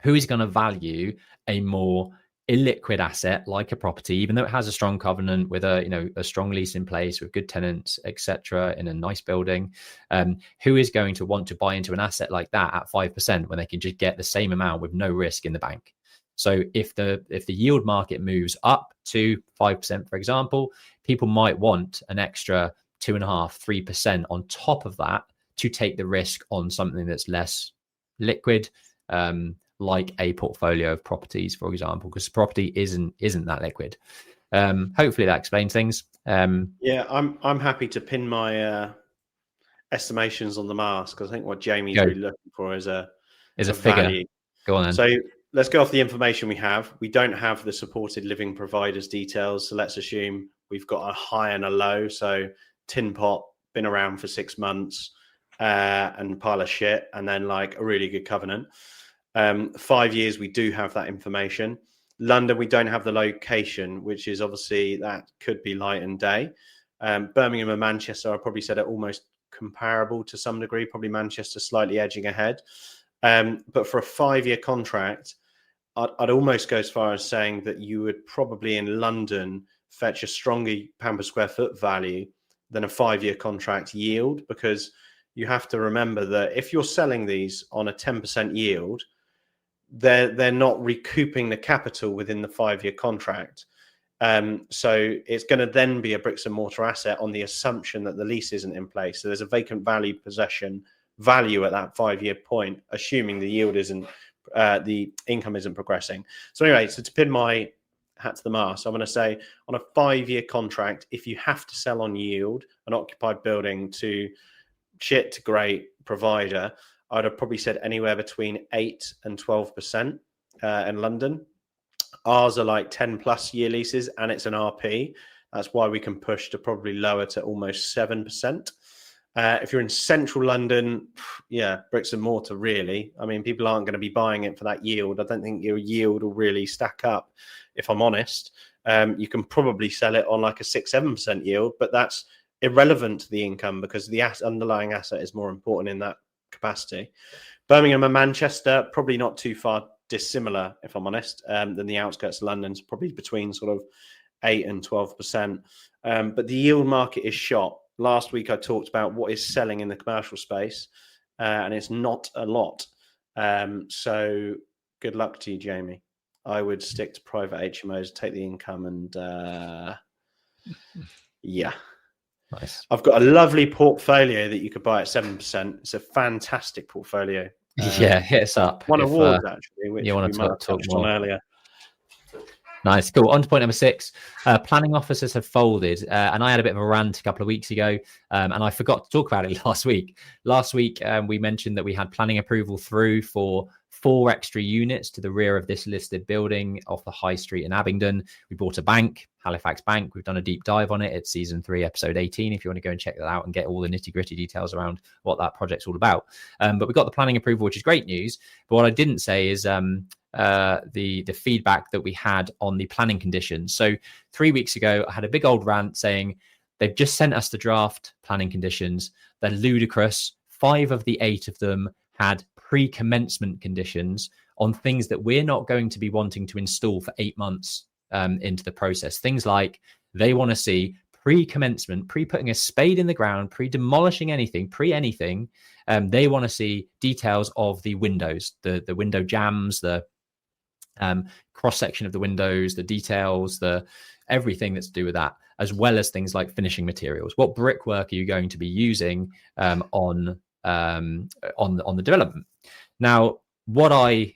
who is going to value a more illiquid asset like a property, even though it has a strong covenant with a strong lease in place with good tenants, etc., in a nice building, who is going to want to buy into an asset like that at 5% when they can just get the same amount with no risk in the bank? So if the yield market moves up to 5%, for example, people might want an extra 2.5-3% on top of that to take the risk on something that's less liquid, like a portfolio of properties, for example, because property isn't that liquid. Hopefully that explains things. Yeah, I'm happy to pin my estimations on the mask, because I think what Jamie's really looking for is a figure. value. Go on then. So let's go off the information we have. We don't have the supported living providers details, so let's assume we've got a high and a low. So tin pot, been around for 6 months, and pile of shit, and then like a really good covenant. 5 years, we do have that information. London, we don't have the location, which is obviously that could be light and day. Birmingham and Manchester, I probably said, are almost comparable to some degree, probably Manchester slightly edging ahead. But for a 5-year contract, I'd almost go as far as saying that you would probably in London fetch a stronger pound per square foot value than a 5-year contract yield, because you have to remember that if you're selling these on a 10% yield, they're not recouping the capital within the 5-year contract. So it's going to then be a bricks and mortar asset on the assumption that the lease isn't in place. So there's a vacant value possession value at that 5-year point, assuming the yield isn't, the income isn't progressing. So anyway, so to pin my hat to the mast, I'm going to say on a 5-year contract, if you have to sell on yield an occupied building to shit to great provider, I'd have probably said anywhere between 8 and 12% in London. Ours are like 10+ year leases, and it's an RP. That's why we can push to probably lower to almost 7%. If you're in central London, yeah, bricks and mortar, really. I mean, people aren't going to be buying it for that yield. I don't think your yield will really stack up, if I'm honest. You can probably sell it on like a 6-7% yield, but that's irrelevant to the income because the underlying asset is more important in that capacity. Birmingham and Manchester, probably not too far dissimilar, if I'm honest, than the outskirts of London. It's probably between sort of 8 and 12%. But the yield market is shot. Last week, I talked about what is selling in the commercial space, and it's not a lot. So good luck to you, Jamie. I would stick to private HMOs, take the income, and yeah. Nice. I've got a lovely portfolio that you could buy at 7%. It's a fantastic portfolio. Yeah, hit us up. Won awards, actually, which you want to talk more on earlier. Nice, cool. On to point number 6. Planning officers have folded, and I had a bit of a rant a couple of weeks ago, and I forgot to talk about it last week. Last week, we mentioned that we had planning approval through for 4 extra units to the rear of this listed building off the High Street in Abingdon. We bought a bank, Halifax Bank. We've done a deep dive on it. It's season 3, episode 18. If you want to go and check that out and get all the nitty gritty details around what that project's all about. But we got the planning approval, which is great news. But what I didn't say is the feedback that we had on the planning conditions. So 3 weeks ago, I had a big old rant saying they've just sent us the draft planning conditions. They're ludicrous. 5 of the 8 of them had pre-commencement conditions on things that we're not going to be wanting to install for 8 months into the process. Things like they want to see pre-commencement, pre-putting a spade in the ground, pre-demolishing anything, pre-anything. They want to see details of the windows, the window jambs, the cross-section of the windows, the details, the everything that's to do with that, as well as things like finishing materials. What brickwork are you going to be using on the development? Now, what I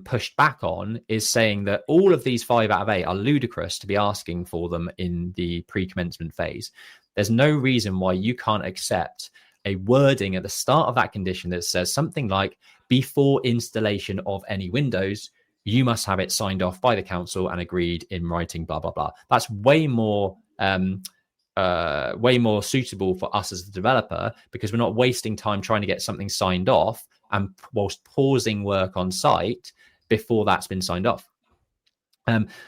pushed back on is saying that all of these 5 out of 8 are ludicrous to be asking for them in the pre-commencement phase. There's no reason why you can't accept a wording at the start of that condition that says something like, before installation of any windows, you must have it signed off by the council and agreed in writing, blah, blah, blah. That's way more suitable for us as the developer, because we're not wasting time trying to get something signed off and whilst pausing work on site before that's been signed off.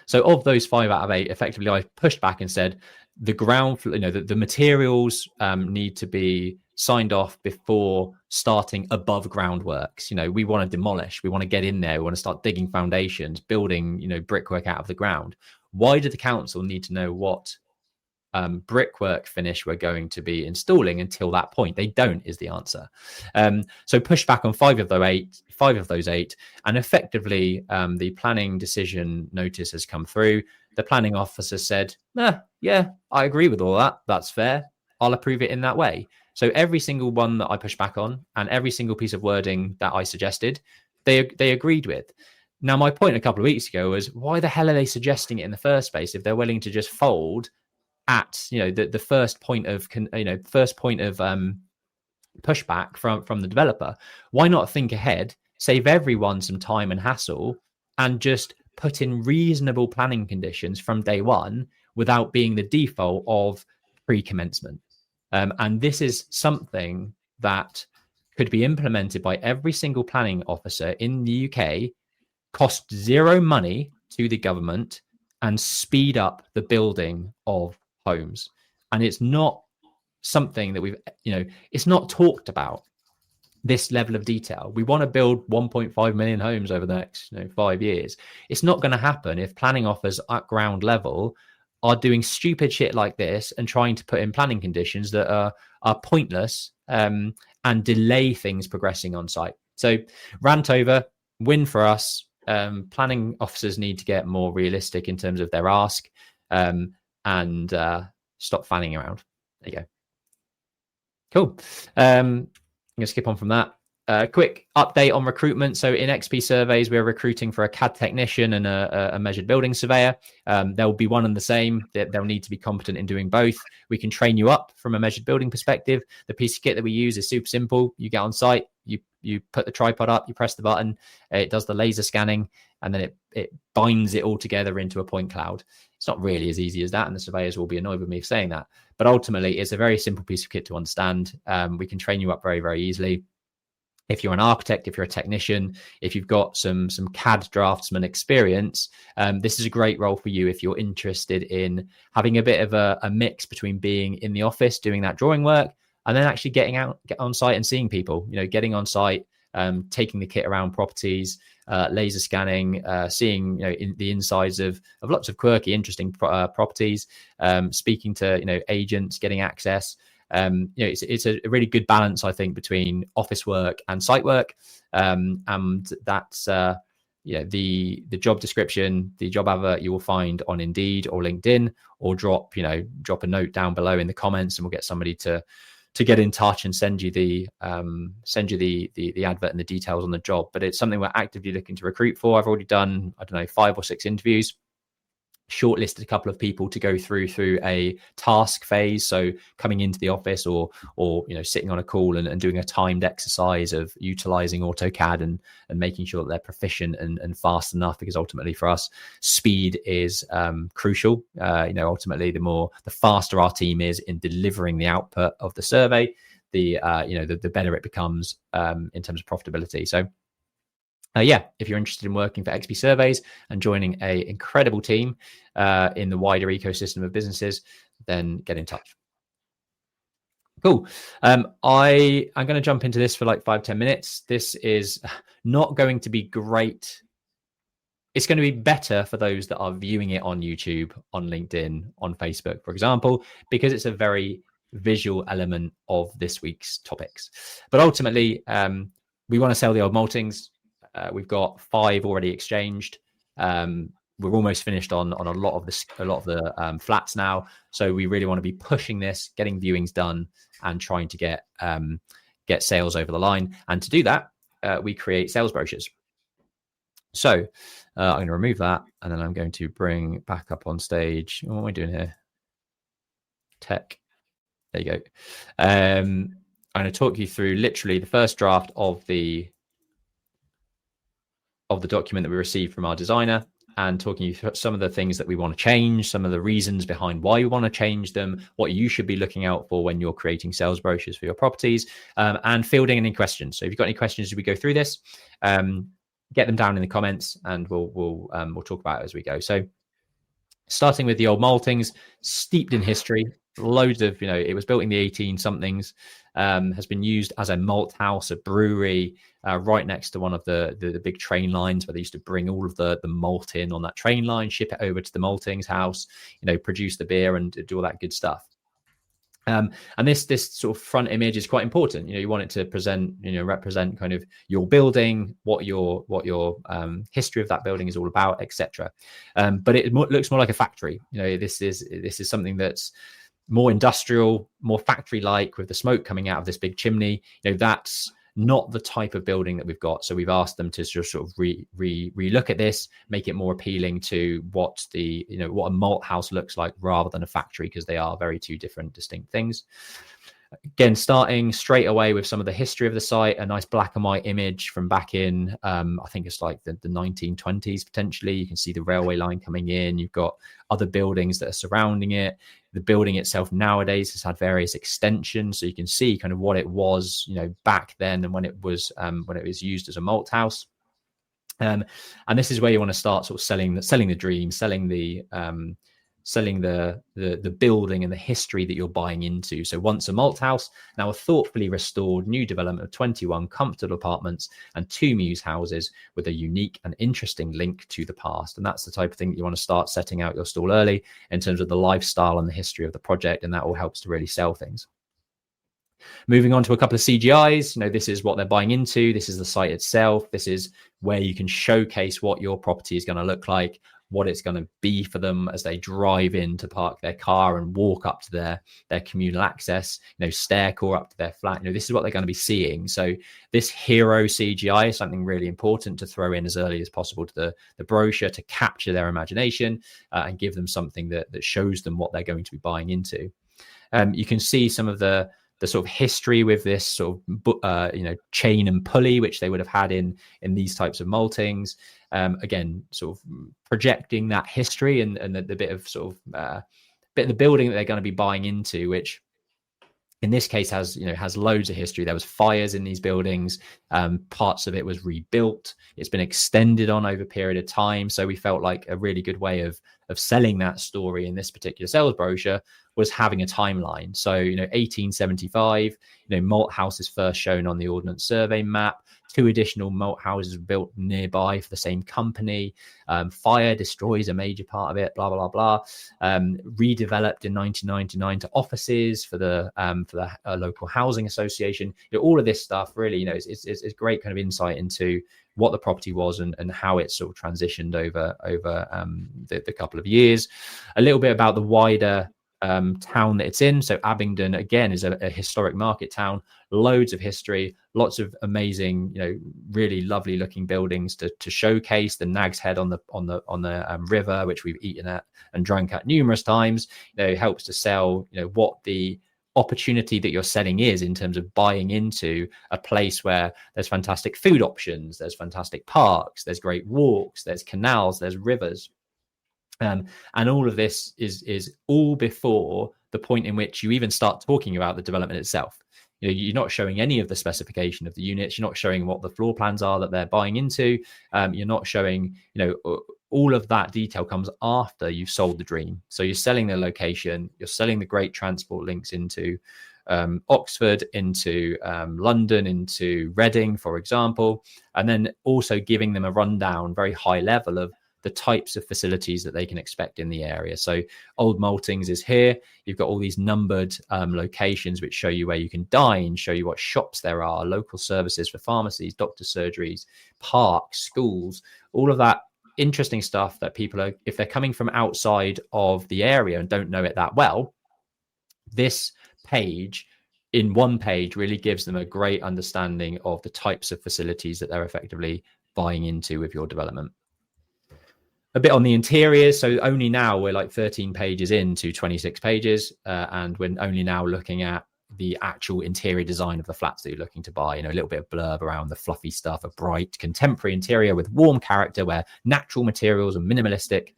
So of those 5 out of 8, effectively, I pushed back and said the ground floor, the materials need to be signed off before starting above ground works. We want to demolish, we want to get in there, we want to start digging foundations, building, brickwork out of the ground. Why do the council need to know what brickwork finish we're going to be installing until that point? They don't, is the answer. So push back on five of those eight, and effectively the planning decision notice has come through. The planning officer said, yeah, I agree with all that. That's fair. I'll approve it in that way. So every single one that I pushed back on and every single piece of wording that I suggested, they agreed with. Now, my point a couple of weeks ago was, why the hell are they suggesting it in the first place if they're willing to just fold at the first point of pushback from the developer? Why not think ahead, save everyone some time and hassle, and just put in reasonable planning conditions from day one without being the default of pre-commencement? And this is something that could be implemented by every single planning officer in the UK, cost zero money to the government, and speed up the building of homes. And it's not something that it's not talked about, this level of detail. We want to build 1.5 million homes over the next 5 years. It's not going to happen if planning officers at ground level are doing stupid shit like this and trying to put in planning conditions that are pointless and delay things progressing on site. So rant over, win for us. Planning officers need to get more realistic in terms of their ask, and stop fanning around. There you go. Cool. I'm going to skip on from that. Quick update on recruitment. So in XP surveys, we're recruiting for a CAD technician and a measured building surveyor. They'll be one and the same. They'll need to be competent in doing both. We can train you up from a measured building perspective. The piece of kit that we use is super simple. You get on site, you put the tripod up, you press the button, it does the laser scanning, and then it binds it all together into a point cloud. It's not really as easy as that, and the surveyors will be annoyed with me for saying that. But ultimately, it's a very simple piece of kit to understand. We can train you up very, very easily. If you're an architect, if you're a technician, if you've got some CAD draftsman experience, this is a great role for you if you're interested in having a bit of a mix between being in the office, doing that drawing work, and then actually get on site and seeing people, getting on site, taking the kit around properties, laser scanning, seeing in the insides of lots of quirky, interesting properties, speaking to agents, getting access. It's a really good balance, I think, between office work and site work, and that's the job description, the job advert you will find on Indeed or LinkedIn, or drop a note down below in the comments, and we'll get somebody to get in touch and send you the advert and the details on the job. But it's something we're actively looking to recruit for. I've already done 5 or 6 interviews, shortlisted a couple of people to go through a task phase, so coming into the office or sitting on a call and doing a timed exercise of utilizing AutoCAD and making sure that they're proficient and fast enough, because ultimately for us, speed is crucial. Ultimately the faster our team is in delivering the output of the survey, the better it becomes in terms of profitability. So if you're interested in working for XP Surveys and joining an incredible team in the wider ecosystem of businesses, then get in touch. Cool. I'm going to jump into this for like 5-10 minutes. This is not going to be great. It's going to be better for those that are viewing it on YouTube, on LinkedIn, on Facebook, for example, because it's a very visual element of this week's topics. But ultimately, we want to sell the Old Maltings. We've got 5 already exchanged. We're almost finished on a lot of the flats now. So we really want to be pushing this, getting viewings done, and trying to get sales over the line. And to do that, we create sales brochures. So I'm going to remove that, and then I'm going to bring back up on stage. What am I doing here? Tech. There you go. I'm going to talk you through literally the first draft of the document that we received from our designer, and talking you through some of the things that we want to change, some of the reasons behind why we want to change them, what you should be looking out for when you're creating sales brochures for your properties, and fielding any questions. So if you've got any questions as we go through this, get them down in the comments, and we'll talk about it as we go. So starting with the Old Maltings, steeped in history. loads of, it was built in the 18 somethings, has been used as a malt house, a brewery, right next to one of the big train lines where they used to bring all of the malt in on that train line, ship it over to the maltings house, produce the beer and do all that good stuff. And this sort of front image is quite important. You want it to represent kind of your building, what your history of that building is all about, etc. But it looks more like a factory. This is something that's more industrial, more factory-like, with the smoke coming out of this big chimney. That's not the type of building that we've got. So we've asked them to sort of re-look at this, make it more appealing to what what a malt house looks like rather than a factory, because they are very two different distinct things. Again, starting straight away with some of the history of the site, a nice black and white image from back in, I think it's like the 1920s, potentially. You can see the railway line coming in. You've got other buildings that are surrounding it. The building itself nowadays has had various extensions, so you can see kind of what it was, back then and when it was used as a malt house. And this is where you want to start sort of selling the dream, selling the building and the history that you're buying into. So once a malt house, now a thoughtfully restored new development of 21 comfortable apartments and 2 muse houses with a unique and interesting link to the past. And that's the type of thing that you want to start setting out your stall early in terms of the lifestyle and the history of the project, and that all helps to really sell things. Moving on to a couple of CGIs, this is what they're buying into. This is the site itself. This is where you can showcase what your property is going to look like, what it's going to be for them as they drive in to park their car and walk up to their communal access, stair core up to their flat. This is what they're going to be seeing. So this hero CGI is something really important to throw in as early as possible to the brochure, to capture their imagination and give them something that shows them what they're going to be buying into. You can see some of the sort of history with this sort of chain and pulley, which they would have had in these types of maltings. Again, sort of projecting that history and the bit of sort of bit of the building that they're going to be buying into, which in this case has loads of history. There was fires in these buildings. Parts of it was rebuilt. It's been extended on over a period of time. So we felt like a really good way of selling that story in this particular sales brochure was having a timeline. So 1875, malt house is first shown on the Ordnance Survey map. 2 additional malt houses built nearby for the same company. Fire destroys a major part of it, blah, blah, blah, blah. Redeveloped in 1999 to offices for the local housing association. All of this stuff really, it's great kind of insight into what the property was and how it sort of transitioned over the couple of years. A little bit about the wider town that it's in. So Abingdon, again, is a historic market town, loads of history, lots of amazing, really lovely looking buildings to showcase. The Nag's Head on the river, which we've eaten at and drunk at numerous times, helps to sell, what the opportunity that you're selling is in terms of buying into a place where there's fantastic food options, there's fantastic parks, there's great walks, there's canals, there's rivers. And all of this is all before the point in which you even start talking about the development itself. You're not showing any of the specification of the units. You're not showing what the floor plans are that they're buying into. You're not showing, all of that detail comes after you've sold the dream. So you're selling the location, you're selling the great transport links into Oxford, into London, into Reading, for example, and then also giving them a rundown, very high level, of the types of facilities that they can expect in the area. So Old Maltings is here. You've got all these numbered locations which show you where you can dine, show you what shops there are, local services for pharmacies, doctor surgeries, parks, schools, all of that interesting stuff that people are, if they're coming from outside of the area and don't know it that well, this page in one page really gives them a great understanding of the types of facilities that they're effectively buying into with your development. A bit on the interiors. So only now we're like 13 pages into 26 pages, and we're only now looking at the actual interior design of the flats that you're looking to buy. A little bit of blurb around the fluffy stuff, a bright contemporary interior with warm character where natural materials and minimalistic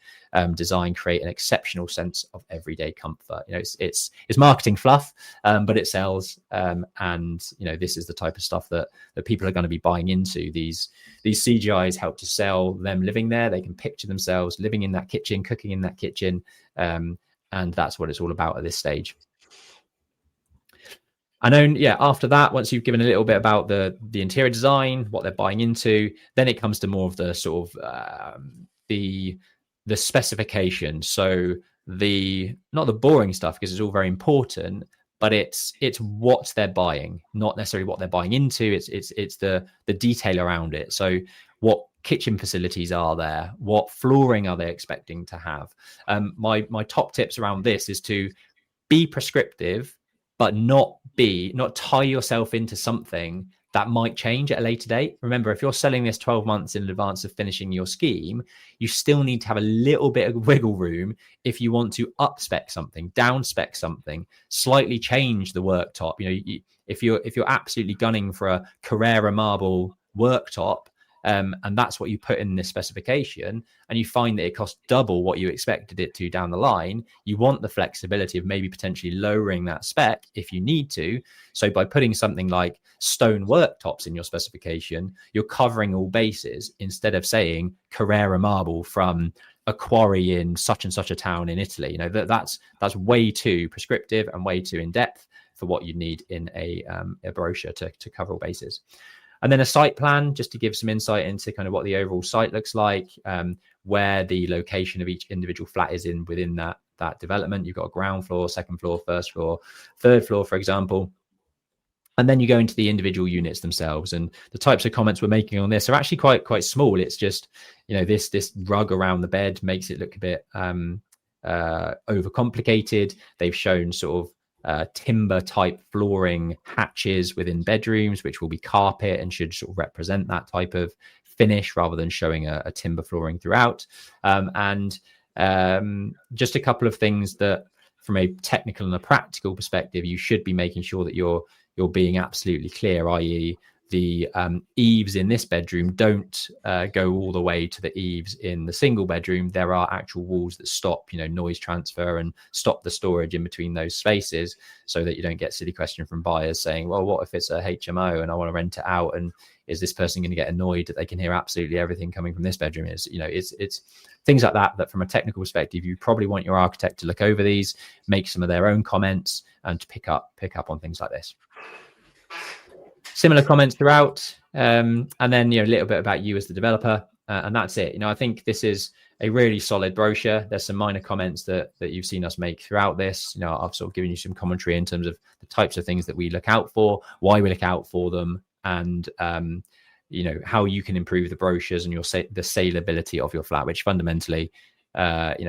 design create an exceptional sense of everyday comfort. It's marketing fluff, but it sells. And this is the type of stuff that people are going to be buying into. These CGIs help to sell them living there. They can picture themselves living in that kitchen, cooking in that kitchen, and that's what it's all about at this stage. And then, yeah, after that, once you've given a little bit about the interior design, what they're buying into, then it comes to more of the sort of the specification. So not the boring stuff, because it's all very important, but it's what they're buying, not necessarily what they're buying into. It's the detail around it. So what kitchen facilities are there? What flooring are they expecting to have? My top tips around this is to be prescriptive, but not tie yourself into something that might change at a later date. Remember, if you're selling this 12 months in advance of finishing your scheme, you still need to have a little bit of wiggle room if you want to up spec something, down spec something, slightly change the worktop. If you're absolutely gunning for a Carrera marble worktop, and that's what you put in this specification, and you find that it costs double what you expected it to down the line, you want the flexibility of maybe potentially lowering that spec if you need to. So by putting something like stone worktops in your specification, you're covering all bases instead of saying Carrera marble from a quarry in such and such a town in Italy. That's way too prescriptive and way too in depth for what you need in a brochure to cover all bases. And then a site plan, just to give some insight into kind of what the overall site looks like, where the location of each individual flat is within that development. You've got a ground floor, second floor, first floor, third floor, for example. And then you go into the individual units themselves, and the types of comments we're making on this are actually quite small. It's just, this rug around the bed makes it look a bit overcomplicated. They've shown sort of timber type flooring hatches within bedrooms, which will be carpet and should sort of represent that type of finish rather than showing a timber flooring throughout. And just a couple of things that from a technical and a practical perspective, you should be making sure that you're being absolutely clear, i.e. the eaves in this bedroom don't go all the way to the eaves in the single bedroom. There are actual walls that stop, noise transfer and stop the storage in between those spaces, so that you don't get silly question from buyers saying, well, what if it's a HMO and I want to rent it out, and is this person going to get annoyed that they can hear absolutely everything coming from this bedroom? It's things like that from a technical perspective, you probably want your architect to look over these, make some of their own comments, and to pick up on things like this. Similar comments throughout, and then a little bit about you as the developer, and that's it. I think this is a really solid brochure. There's some minor comments that you've seen us make throughout this. I've sort of given you some commentary in terms of the types of things that we look out for, why we look out for them, and how you can improve the brochures and the saleability of your flat, which fundamentally,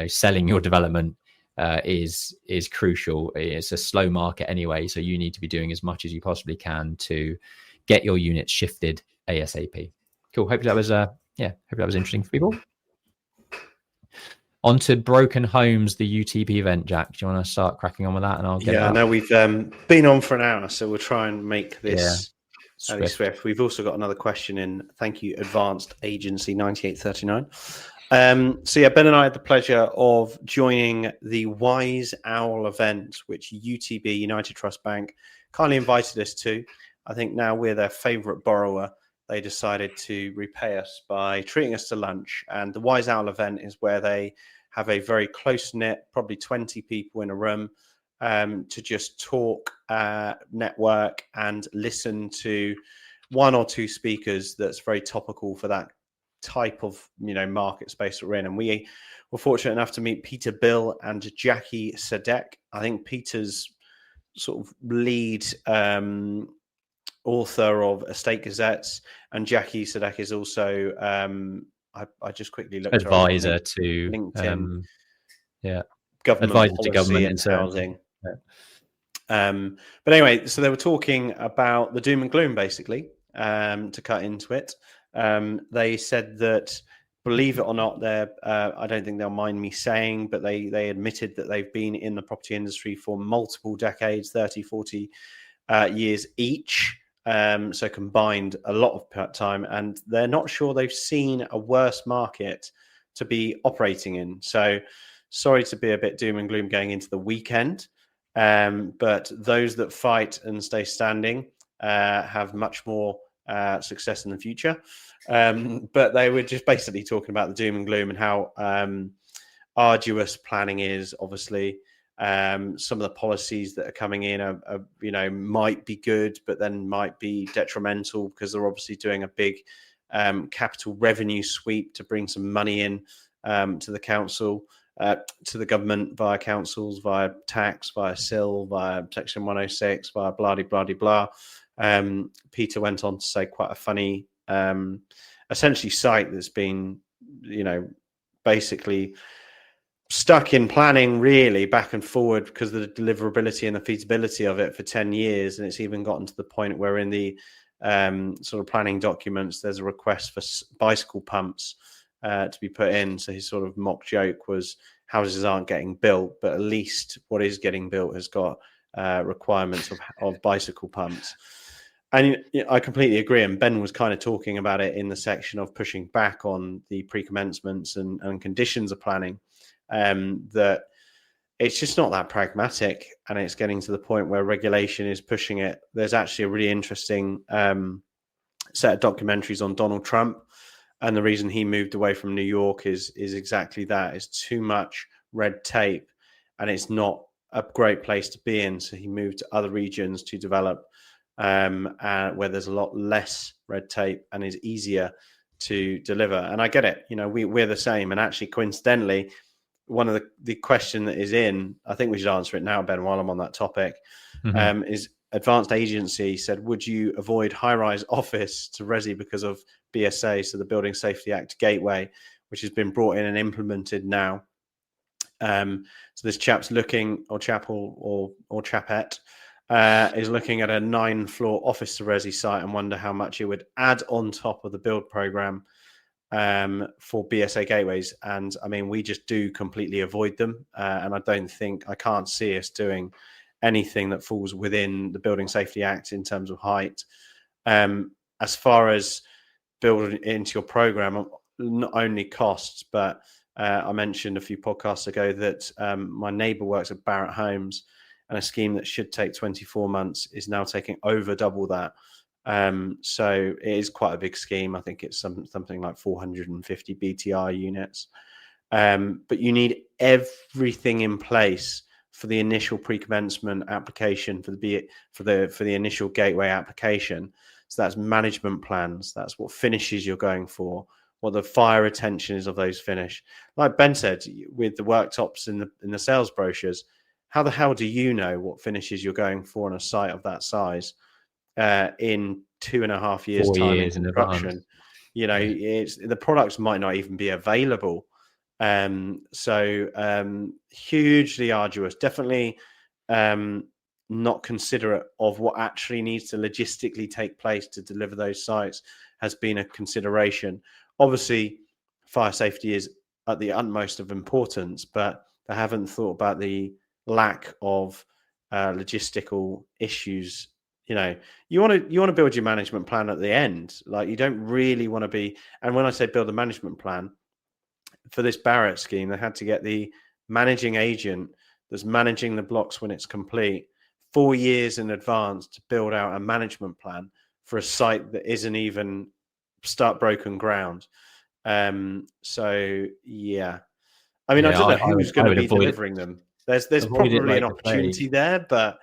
selling your development is crucial. It's a slow market anyway, so you need to be doing as much as you possibly can to get your units shifted ASAP. Cool. Hopefully that was interesting for people. On to Broken Homes, the UTB event. Jack, do you want to start cracking on with that, and I'll get I know we've been on for an hour, so we'll try and make this swift. We've also got another question in. Thank you, Advanced Agency 9839. Ben and I had the pleasure of joining the Wise Owl event, which UTB, United Trust Bank, kindly invited us to. I think now we're their favorite borrower. They decided to repay us by treating us to lunch. And the Wise Owl event is where they have a very close-knit, probably 20 people in a room, to just talk, network, and listen to one or two speakers that's very topical for that type of market space we're in. And we were fortunate enough to meet Peter Bill and Jackie Sadek. I think Peter's sort of lead author of Estate Gazettes, and Jackie Sadek is also I just quickly looked advisor to LinkedIn, government advisor to government and housing. But anyway, so they were talking about the doom and gloom, basically, to cut into it. They said that, believe it or not, I don't think they'll mind me saying, but they admitted that they've been in the property industry for multiple decades, 30, 40 years each. So combined a lot of time, and they're not sure they've seen a worse market to be operating in. So sorry to be a bit doom and gloom going into the weekend. But those that fight and stay standing have much more success in the future. But they were just basically talking about the doom and gloom and how arduous planning is, obviously, Some of the policies that are coming in are might be good, but then might be detrimental because they're obviously doing a big capital revenue sweep to bring some money in to the council, to the government via councils, via tax, via SIL, via Section 106, via blah, blah, blah, blah. Peter went on to say quite a funny, essentially site that's been, basically stuck in planning really back and forward because of the deliverability and the feasibility of it for 10 years. And it's even gotten to the point where in the sort of planning documents, there's a request for bicycle pumps to be put in. So his sort of mock joke was houses aren't getting built, but at least what is getting built has got requirements of bicycle pumps. And I completely agree. And Ben was kind of talking about it in the section of pushing back on the pre-commencements and conditions of planning. That it's just not that pragmatic, and it's getting to the point where regulation is pushing it. There's actually a really interesting set of documentaries on Donald Trump, and the reason he moved away from New York is exactly that. It's too much red tape, and it's not a great place to be in. So he moved to other regions to develop where there's a lot less red tape and is easier to deliver. And I get it. We're the same. And actually, coincidentally, one of the question that is in, I think we should answer it now, Ben, while I'm on that topic, is Advanced Agency said, would you avoid high-rise office to Resi because of BSA, so the Building Safety Act gateway, which has been brought in and implemented now. So this chap's looking, or chapel, or chapette, is looking at a 9-floor office to Resi site and wonder how much it would add on top of the build program for BSA gateways. And I mean, we just do completely avoid them. And I can't see us doing anything that falls within the Building Safety Act in terms of height. As far as building into your program, not only costs, but I mentioned a few podcasts ago that my neighbor works at Barratt Homes, and a scheme that should take 24 months is now taking over double that. So it is quite a big scheme. I think it's something like 450 BTR units. But you need everything in place for the initial pre-commencement application for the initial gateway application. So that's management plans. That's what finishes you're going for, what the fire retention is of those finish. Like Ben said, with the worktops in the sales brochures, how the hell do you know what finishes you're going for on a site of that size in 2.5 years' time in construction? It's the products might not even be available. So hugely arduous. Definitely not considerate of what actually needs to logistically take place to deliver those sites has been a consideration. Obviously, fire safety is at the utmost of importance, but they haven't thought about the lack of logistical issues. You want to build your management plan at the end. Like, you don't really want to be. And when I say build a management plan for this Barratt scheme, they had to get the managing agent that's managing the blocks when it's complete 4 years in advance to build out a management plan for a site that isn't even start broken ground. So yeah, I mean, I don't know who's going to be delivering them. There's probably an opportunity there, but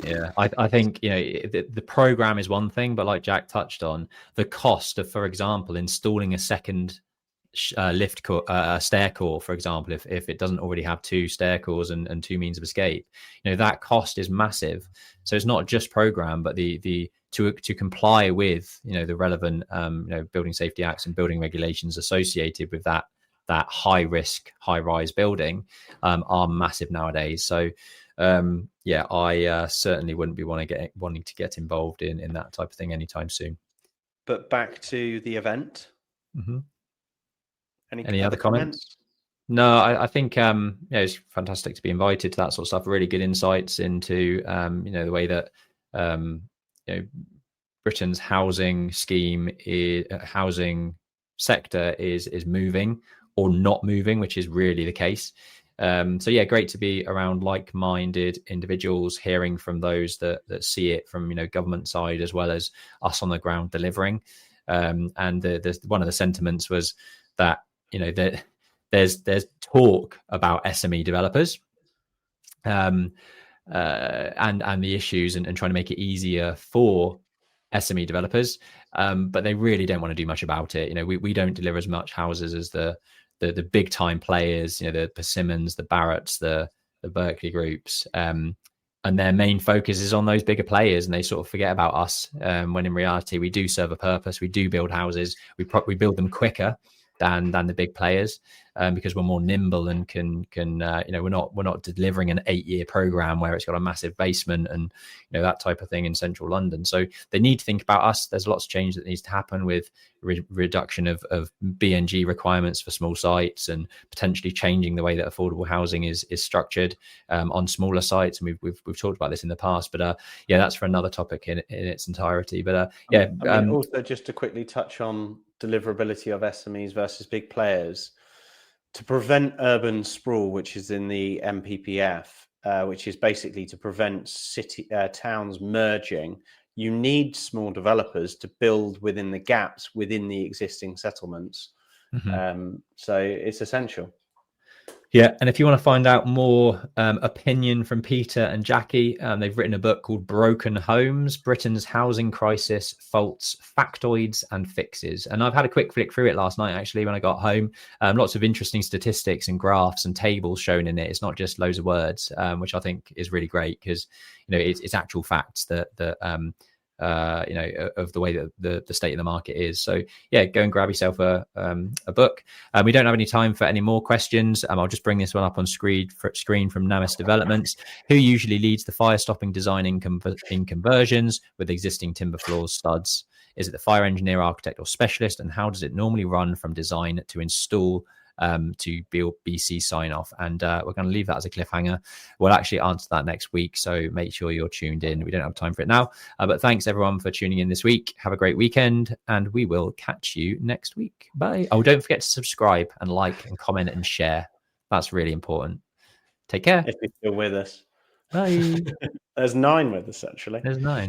yeah, I think the program is one thing, but like Jack touched on, the cost of, for example, installing a second stair core, for example, if it doesn't already have 2 stair cores and 2 means of escape, that cost is massive. So it's not just program, but to comply with the relevant building safety acts and building regulations associated with that high risk, high rise building are massive nowadays. So I certainly wouldn't be wanting to get involved in that type of thing anytime soon. But back to the event. Mm-hmm. Any other comments? No, I think it's fantastic to be invited to that sort of stuff. Really good insights into the way that Britain's housing scheme housing sector is moving or not moving, which is really the case. So yeah, great to be around like-minded individuals, hearing from those that see it from government side as well as us on the ground delivering. And one of the sentiments was that that there's talk about SME developers, and the issues and trying to make it easier for SME developers, but they really don't want to do much about it. We don't deliver as much houses as the big time players, the Persimmons, the Barretts, the Berkeley groups, and their main focus is on those bigger players, and they sort of forget about us, when in reality we do serve a purpose. We do build houses, we build them quicker than the big players, because we're more nimble and can we're not delivering an 8-year program where it's got a massive basement and that type of thing in central London. So they need to think about us. There's lots of change that needs to happen with reduction of BNG requirements for small sites, and potentially changing the way that affordable housing is structured on smaller sites. And we've talked about this in the past, but that's for another topic in its entirety. But also just to quickly touch on deliverability of SMEs versus big players, to prevent urban sprawl, which is in the MPPF, which is basically to prevent towns merging, you need small developers to build within the gaps within the existing settlements. So it's essential. Yeah, and if you want to find out more opinion from Peter and Jackie, they've written a book called Broken Homes, Britain's Housing Crisis, Faults, Factoids and Fixes. And I've had a quick flick through it last night, actually, when I got home. Lots of interesting statistics and graphs and tables shown in it. It's not just loads of words, which I think is really great, because it's actual facts that of the way that the state of the market is. So yeah, go and grab yourself a book. We don't have any time for any more questions. I'll just bring this one up on screen from Namis Developments. Who usually leads the fire stopping design in conversions with existing timber floors, studs? Is it the fire engineer, architect or specialist? And how does it normally run from design to install to BC sign off? And we're going to leave that as a cliffhanger. We'll actually answer that next week, so make sure you're tuned in. We don't have time for it now, but thanks everyone for tuning in this week. Have a great weekend, and we will catch you next week. Bye. Oh, don't forget to subscribe and like and comment and share. That's really important. Take care. If you're still with us. Bye. There's 9 with us, actually. There's 9.